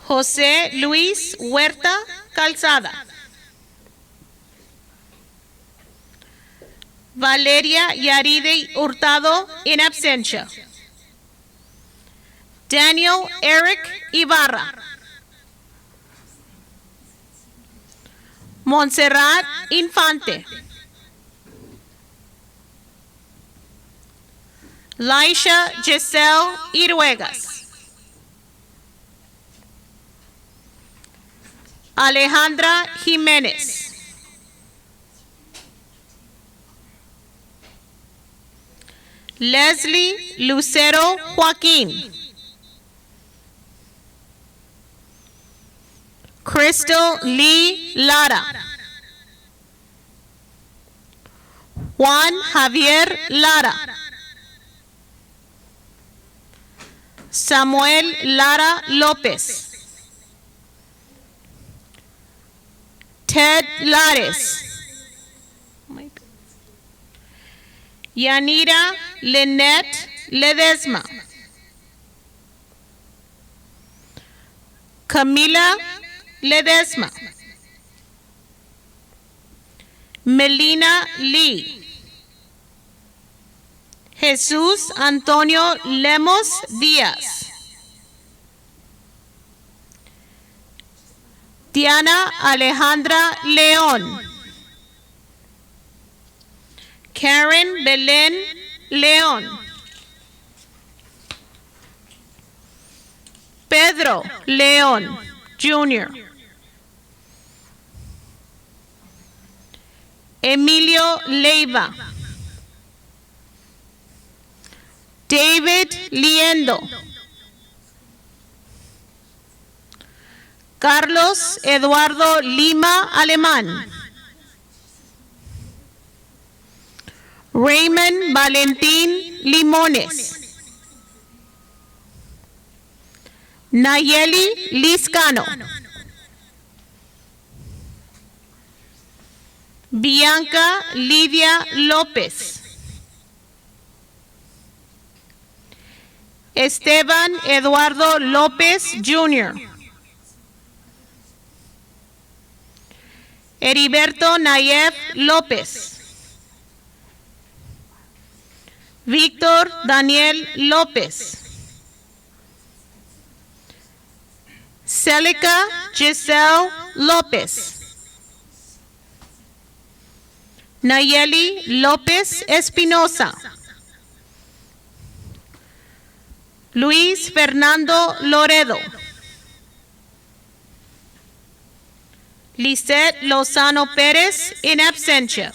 José Luis Huerta Calzada. Valeria Yaride Hurtado in absentia. Daniel Eric Ibarra. Montserrat Infante. Laisha Giselle Iruegas. Alejandra Jiménez. Leslie Lucero Joaquín. Crystal Lee Lara. Juan Javier Lara. Samuel Lara López. Ted Lares. Yanira Lynette Ledesma. Camila Ledesma. Melina Lee. Jesús Antonio Lemos Díaz. Diana Alejandra León. Karen Belén León. Pedro León Jr. Emilio Leiva. David Liendo. Carlos Eduardo Lima Alemán. Raymond Valentín Limones. Nayeli Liscano. Bianca Lidia López. Esteban Eduardo López Jr. Heriberto Nayef López. Víctor Daniel López. Celica Giselle López. Nayeli López Espinosa. Luis Fernando Loredo. Lisette Lozano Pérez in absentia.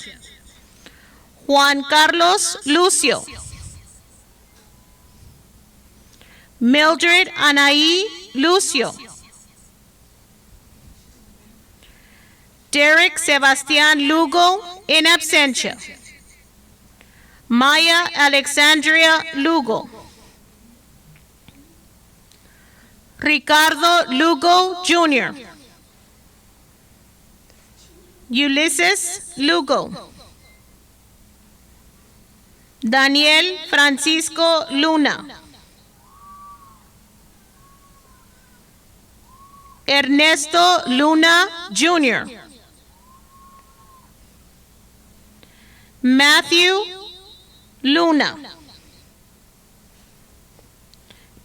Juan Carlos Lucio. Mildred Anaí Lucio. Derek Sebastián Lugo in absentia. Maya Alexandria Lugo. Ricardo Lugo Jr. Ulysses Lugo. Daniel Francisco Luna. Ernesto Luna Jr. Matthew Luna.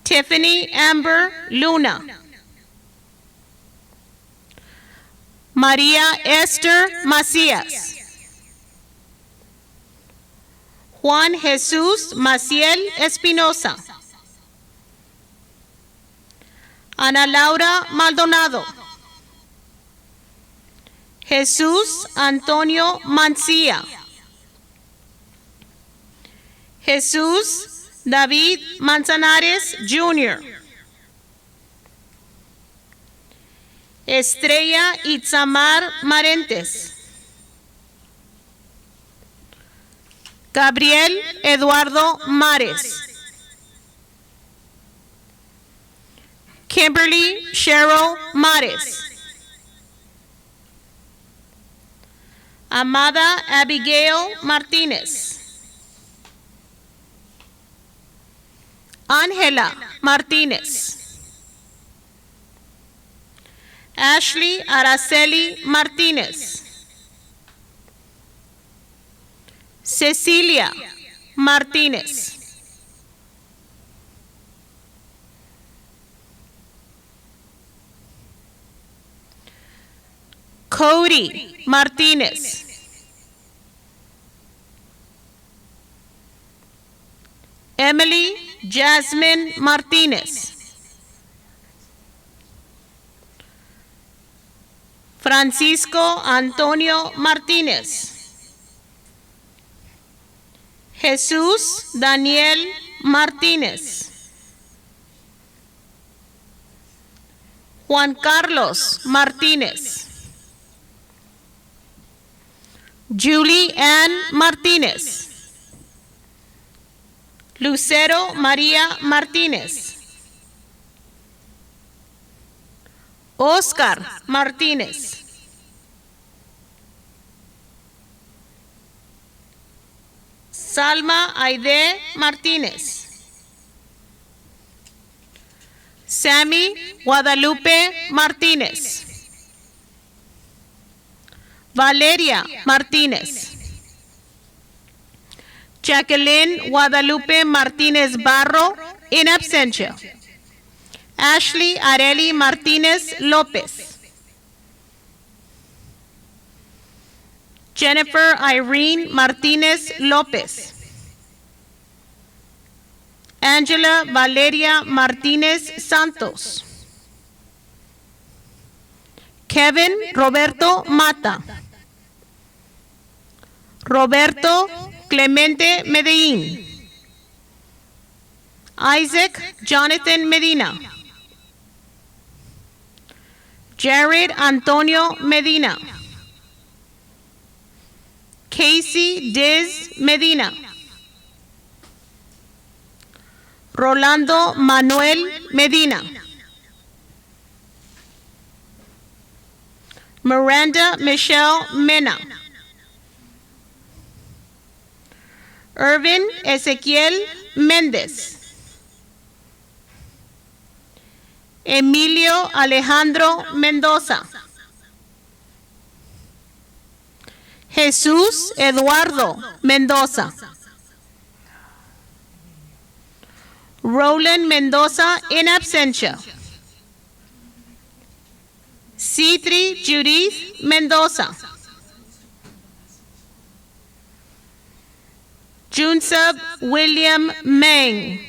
Tiffany Amber Luna. María Esther Macías. Juan Jesús Maciel Espinosa. Ana Laura Maldonado. Jesús Antonio Mancía. Jesús David Manzanares Jr. Estrella Itzamar Marentes. Gabriel Eduardo Mares. Kimberly Cheryl Mares. Amada Abigail Martínez. Ángela Martínez. Ashley Araceli Martínez. Cecilia Martínez. Cody Martínez. Emily Jasmine Martínez. Francisco Antonio Martínez. Jesús Daniel Martínez. Juan Carlos Martínez. Julie Ann Martínez. Lucero María Martínez. Oscar Martínez. Salma Aide Martínez. Sammy Guadalupe Martínez. Valeria Martínez. Jacqueline Guadalupe Martínez Barro, in absentia. Ashley Areli Martínez López. Jennifer Irene Martínez López. Angela Valeria Martínez Santos. Kevin Roberto Mata. Roberto Clemente Medellín. Isaac Jonathan Medina. Jared Antonio Medina. Casey Diz Medina. Rolando Manuel Medina. Miranda Michelle Mena. Irvin Ezequiel Méndez. Emilio Alejandro Mendoza. Jesús Eduardo Mendoza. Roland Mendoza, in absentia. C3 Judith Mendoza. Junsub William Meng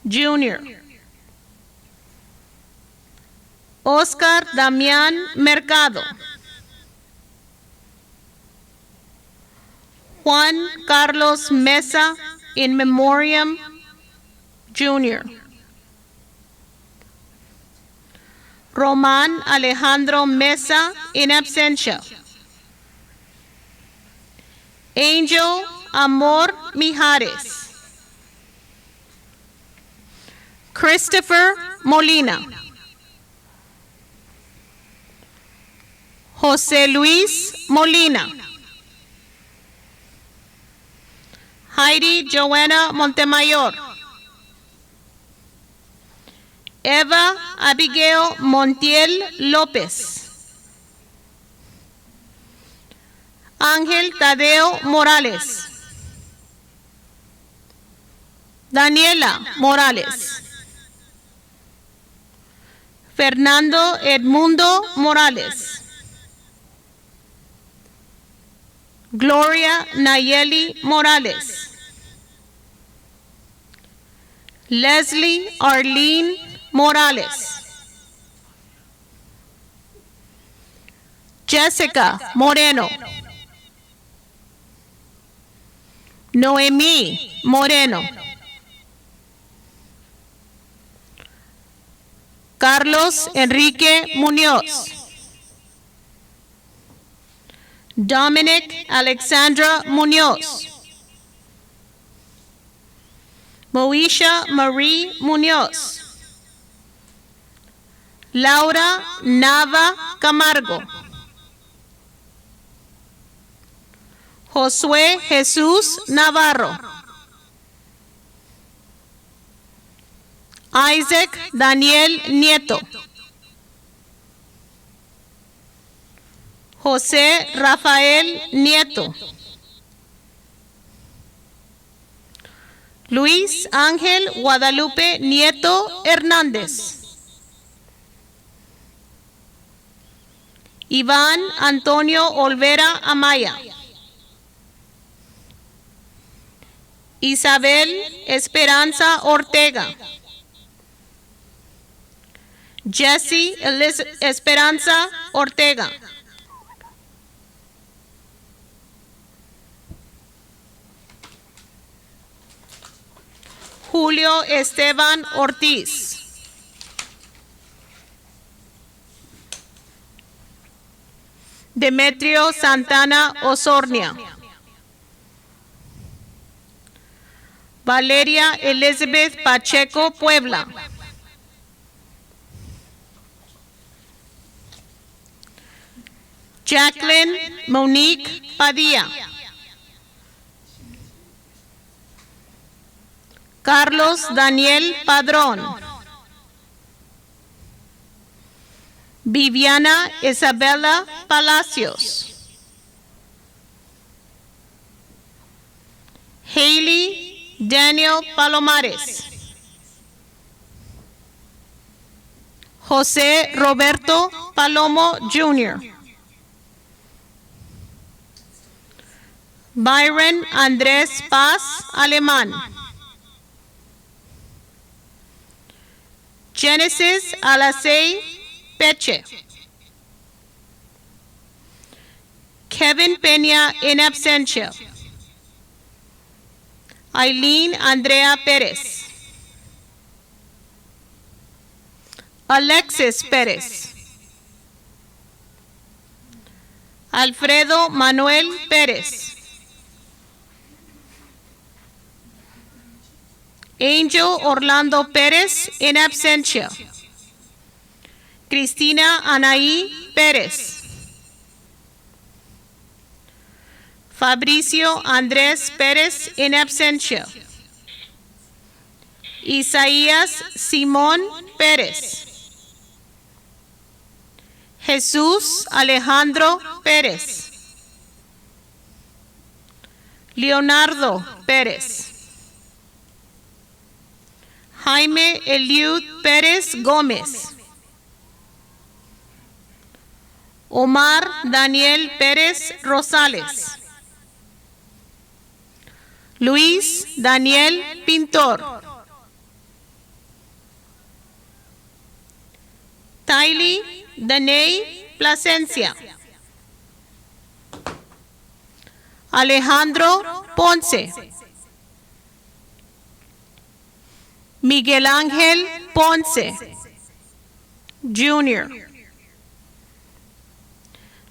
Jr. Oscar Damián Mercado. Juan Carlos Mesa, in memoriam Jr. Román Alejandro Mesa, in absentia. Angel Amor Mijares. Christopher Molina. José Luis Molina. Heidi Joanna Montemayor. Eva Abigail Montiel López. Ángel Tadeo Morales. Daniela Morales. Fernando Edmundo Morales. Gloria Nayeli Morales. Leslie Arlene Morales. Jessica Moreno. Noemí Moreno. Carlos Enrique Muñoz. Dominic Alexandra Muñoz. Moisha Marie Muñoz. Laura Nava Camargo. Josué Jesús Navarro. Isaac Daniel Nieto. José Rafael Nieto. Luis Ángel Guadalupe Nieto Hernández. Iván Antonio Olvera Amaya. Isabel Esperanza Ortega. Jessie Esperanza Ortega. Julio Esteban Ortiz. Demetrio Santana Osornia. Valeria Elizabeth Pacheco Puebla. Jacqueline Monique Padilla. Carlos Daniel Padrón. Viviana Isabela Palacios. Haley Daniel Palomares. José Roberto Palomo Jr. Byron Andrés Paz Alemán. Genesis Alasey Peche. Kevin Peña in absentia. Eileen Andrea Pérez. Alexis Pérez. Alfredo Manuel Pérez. Angel Orlando Pérez in absentia. Cristina Anaí Pérez. Fabricio Andrés Pérez in absentia. Isaías Simón Pérez. Jesús Alejandro Pérez. Leonardo Pérez. Jaime Eliud Pérez Gómez. Omar Daniel Pérez Rosales. Luis Daniel Pintor. Tylee Daney Plasencia. Alejandro Ponce. Miguel Ángel Ponce Jr.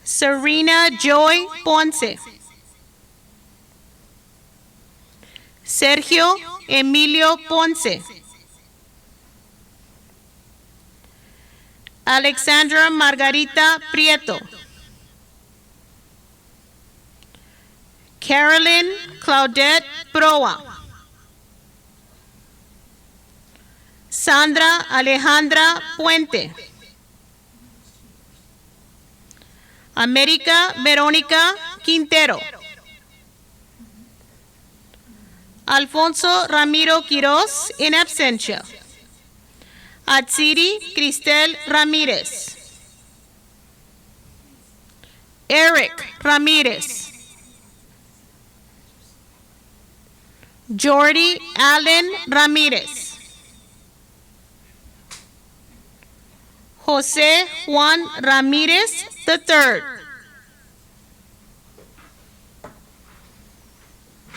Serena Joy Ponce. Sergio Emilio Ponce. Alexandra Margarita Prieto. Carolyn Claudette Broa. Sandra Alejandra Puente. América Verónica Quintero. Alfonso Ramiro Quiroz, in absentia. Atsiri Cristel Ramirez. Eric Ramirez. Jordi Allen Ramirez. Jose Juan Ramirez III.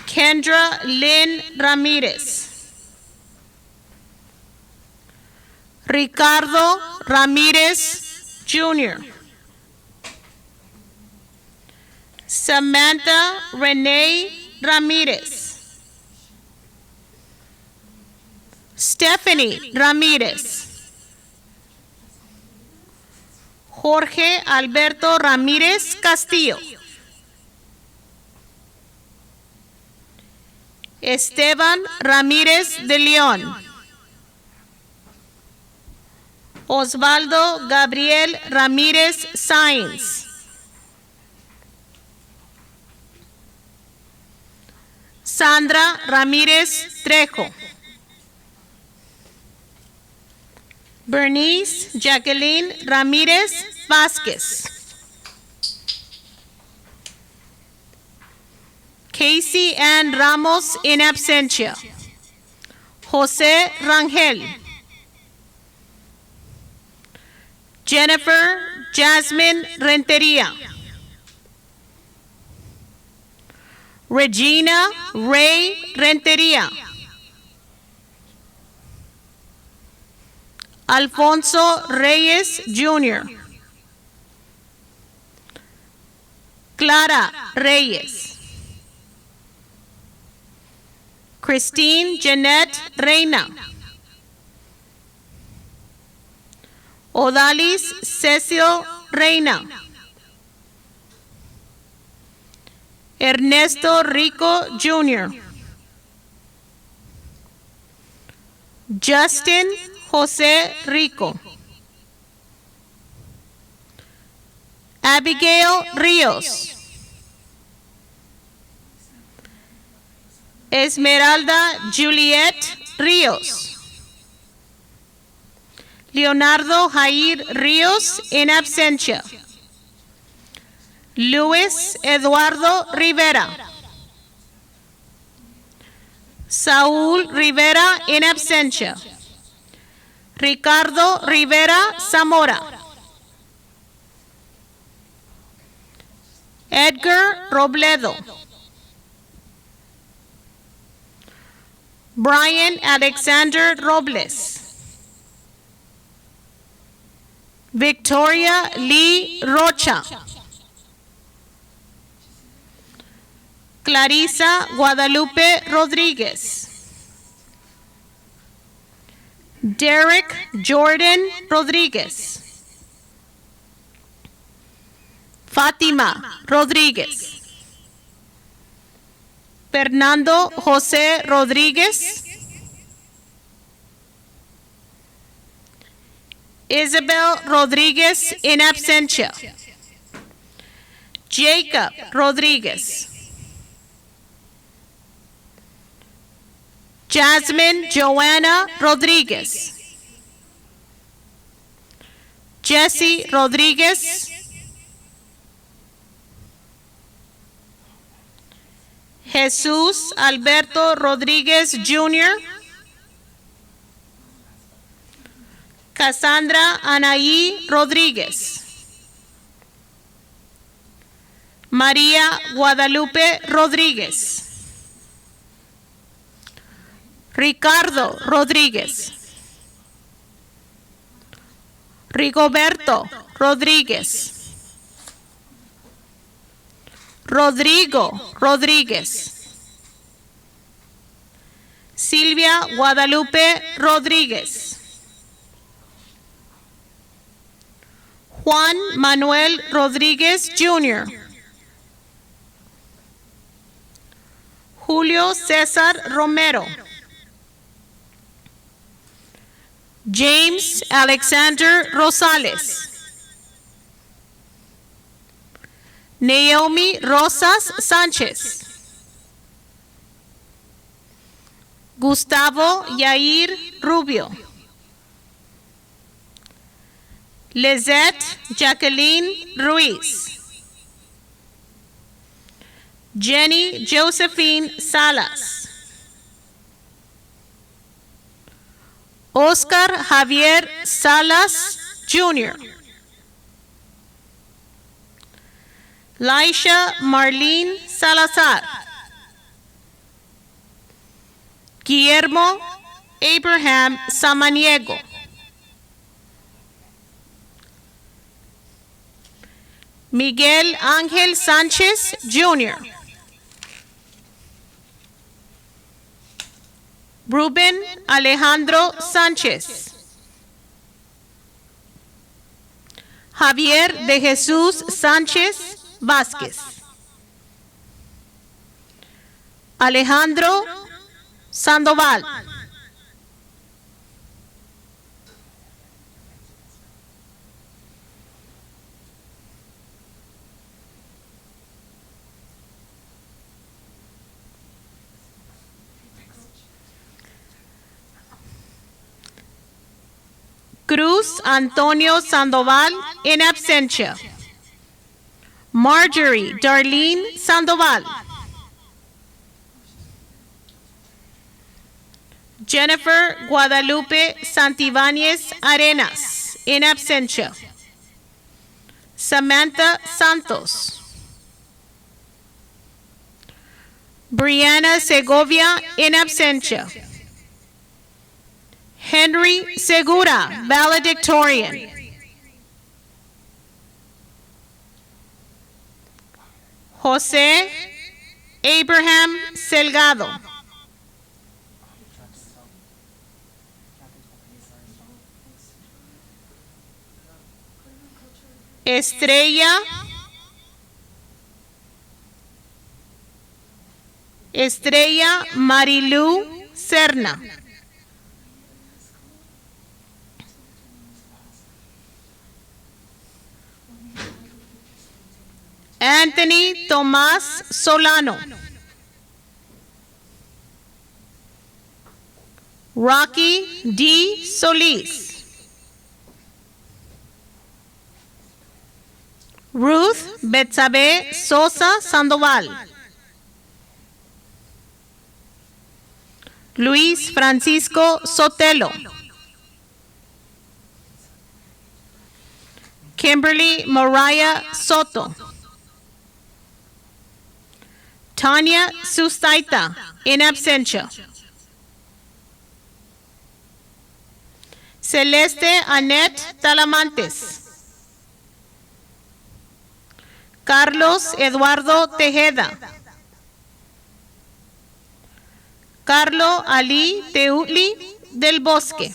Kendra Lynn Ramirez. Ricardo Ramirez Jr. Samantha Renee Ramirez. Stephanie Ramirez. Jorge Alberto Ramirez Castillo. Esteban Ramírez de León. Osvaldo Gabriel Ramírez Sáenz. Sandra Ramírez Trejo. Bernice Jacqueline Ramírez Vázquez. Casey Ann Ramos, in absentia. José Rangel. Jennifer Jasmine Renteria. Regina Ray Renteria. Alfonso Reyes Jr. Clara Reyes. Christine Jeanette Reina. Odalis Cecil Reina. Ernesto Rico Jr. Justin Jose Rico. Abigail Rios. Esmeralda Juliet Ríos. Leonardo Jair Ríos, in absentia. Luis Eduardo Rivera. Saúl Rivera, in absentia. Ricardo Rivera Zamora. Edgar Robledo. Brian Alexander Robles. Victoria Lee Rocha. Clarisa Guadalupe Rodríguez. Derek Jordan Rodríguez. Fátima Rodríguez. Fernando José Rodríguez. Isabel Rodríguez, in absentia. Jacob Rodríguez. Jasmine Joanna Rodríguez. Jesse Rodríguez. Jesús Alberto Rodríguez Jr. Cassandra Anaí Rodríguez. María Guadalupe Rodríguez. Ricardo Rodríguez. Rigoberto Rodríguez. Rodrigo Rodríguez. Silvia Guadalupe Rodríguez. Juan Manuel Rodríguez Jr. Julio César Romero. James Alexander Rosales. Naomi Rosas Sánchez. Gustavo Yair Rubio. Lizette Jacqueline Ruiz. Jenny Josephine Salas. Oscar Javier Salas Jr. Laisha Marlene Salazar. Guillermo Abraham Samaniego. Miguel Ángel Sánchez Jr. Ruben Alejandro Sánchez. Javier de Jesús Sánchez Vázquez. Alejandro Sandoval. Cruz Antonio Sandoval in absentia. Marjorie Darlene Sandoval. Jennifer Guadalupe Santibáñez Arenas in absentia. Samantha Santos. Brianna Segovia in absentia. Henry Segura, valedictorian. Jose Abraham Selgado. Estrella Marilu Serna. Anthony Tomás Solano. Rocky D. Solis. Ruth Betsabe Sosa Sandoval. Luis Francisco Sotelo. Kimberly Mariah Soto. Tanya Sustaita in absentia. Celeste Annette Talamantes. Carlos Eduardo Tejeda. Carlo Ali Teutli del Bosque.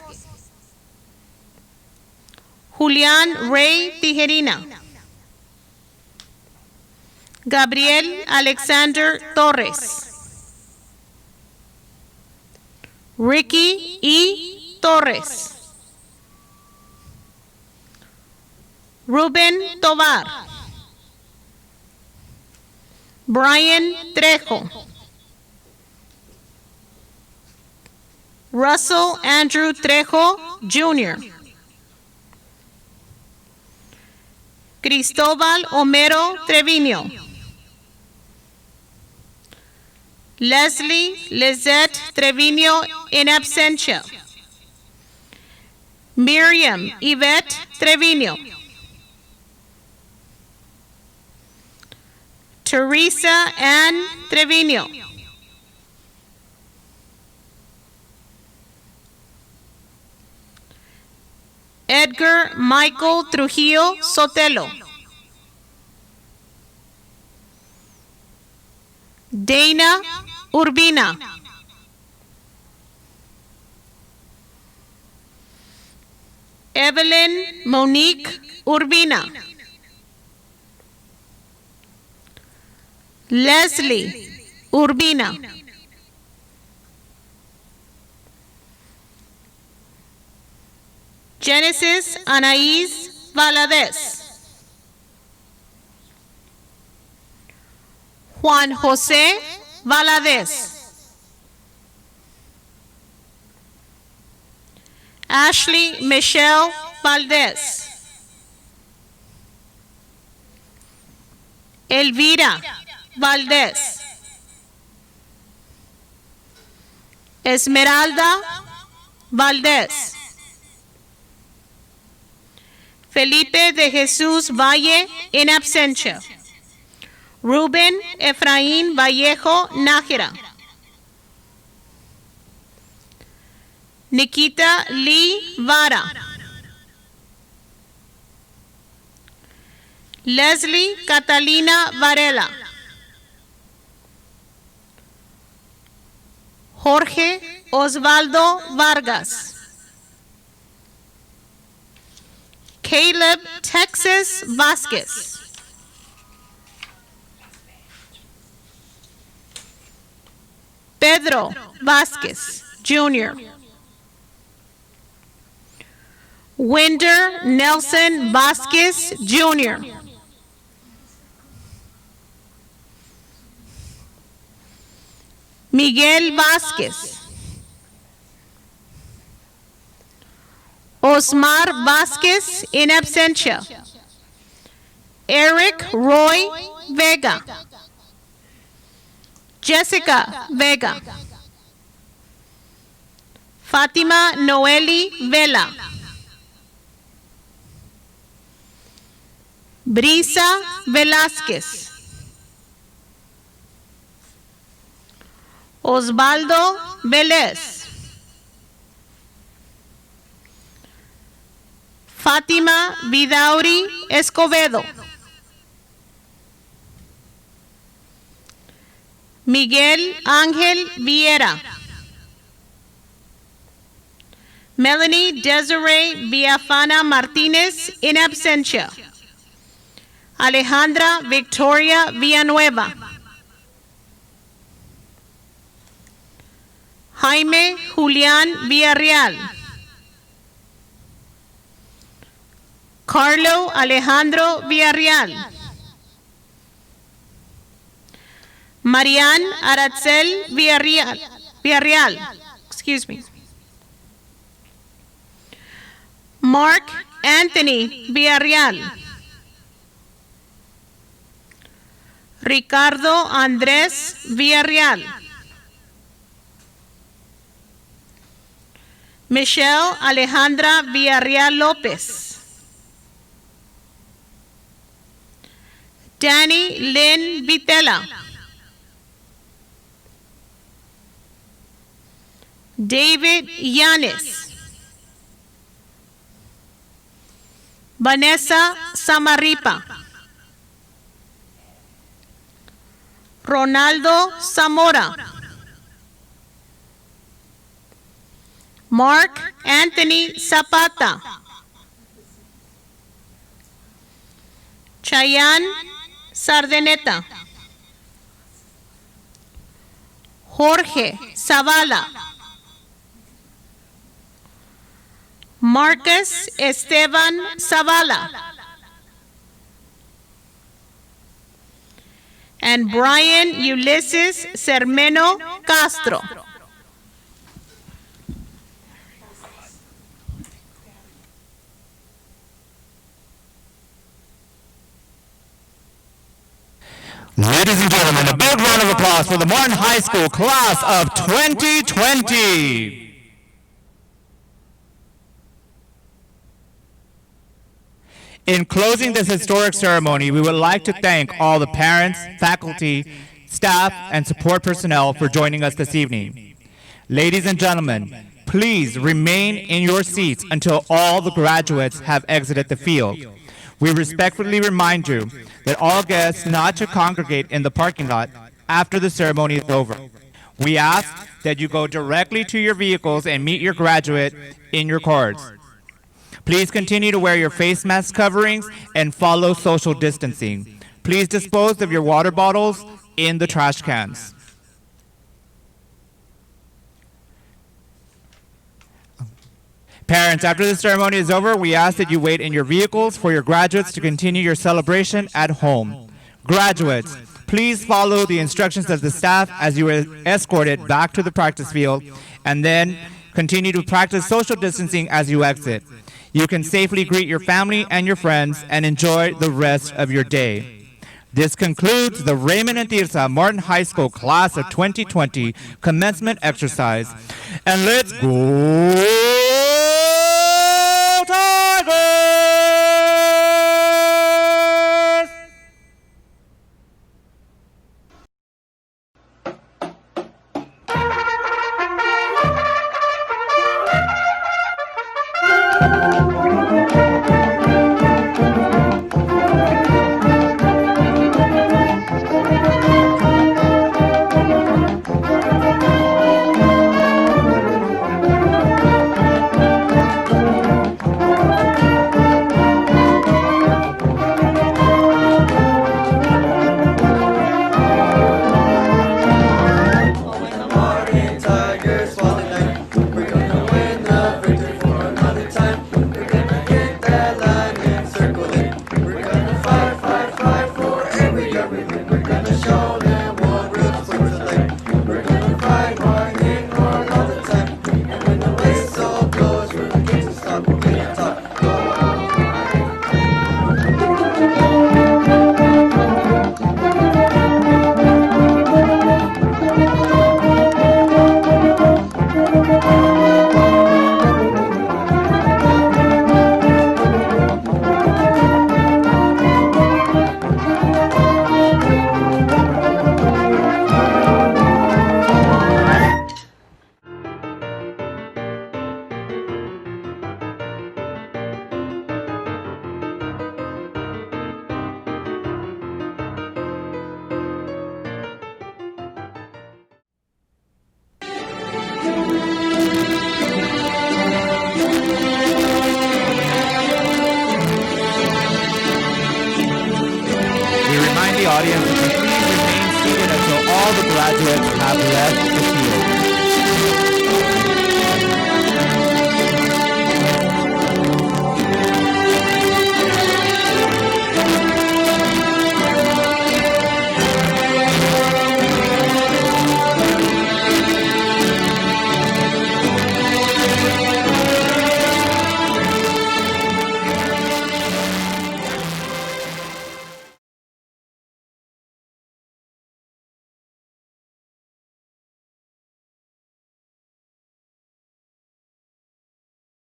Julián Rey Tijerina. Gabriel Alexander Torres. Ricky E. Torres. Ruben Tovar. Brian Trejo. Russell Andrew Trejo Jr. Cristóbal Homero Treviño. Leslie Lizette Treviño in absentia. Miriam Yvette Treviño. Teresa Ann Treviño. Edgar Michael Trujillo Sotelo. Dana Urbina. Evelyn Monique Urbina. Leslie Urbina. Genesis Anaís Valadez. Juan José Valadez. Ashley Michelle Valdez. Elvira Valdez. Esmeralda Valdez. Felipe de Jesús Valle en absentia. Rubén Efraín Vallejo Nájera. Nikita Lee Vara. Leslie Catalina Varela. Jorge Osvaldo Vargas. Caleb Texas Vasquez. Pedro Vasquez, Jr. Winder Nelson Vasquez, Jr. Miguel Vasquez. Osmar Vasquez in absentia. Eric Roy Vega. Jessica Vega. Fatima Noeli Vela. Brisa Velázquez. Osvaldo Vélez. Fátima Vidauri Escobedo. Miguel Ángel Viera. Melanie Desiree Villafana Martínez in absentia. Alejandra Victoria Villanueva. Jaime Julián Villarreal. Carlo Alejandro Villarreal. Marian Aracel Villarreal. Excuse me. Mark Anthony Villarreal. Ricardo Andrés Villarreal. Michelle Alejandra Villarreal López. Danny Lynn Vitela. David Yanis. Vanessa Samaripa. Ronaldo Zamora. Mark Anthony Zapata. Chayanne Sardeneta. Jorge Zavala. Marcus Esteban Zavala. And Brian Ulysses Cermeno Castro. Ladies and gentlemen, a big round of applause for the Martin High School class of 2020. In closing this historic ceremony, we would like to thank all the parents, faculty, staff, and support personnel for joining us this evening. Ladies and gentlemen, please remain in your seats until all the graduates have exited the field. We respectfully remind you that all guests not to congregate in the parking lot after the ceremony is over. We ask that you go directly to your vehicles and meet your graduate in your cars. Please continue to wear your face mask coverings and follow social distancing. Please dispose of your water bottles in the trash cans. Parents, after the ceremony is over, we ask that you wait in your vehicles for your graduates to continue your celebration at home. Graduates, Please follow the instructions of the staff as you are escorted back to the practice field, and then continue to practice social distancing as you exit. You can safely greet your family and your friends and enjoy the rest of your day. This concludes the Raymond and Tirsa Martin High School Class of 2020 commencement exercise. And let's go Tigers! Audience, please remain seated until all the graduates have left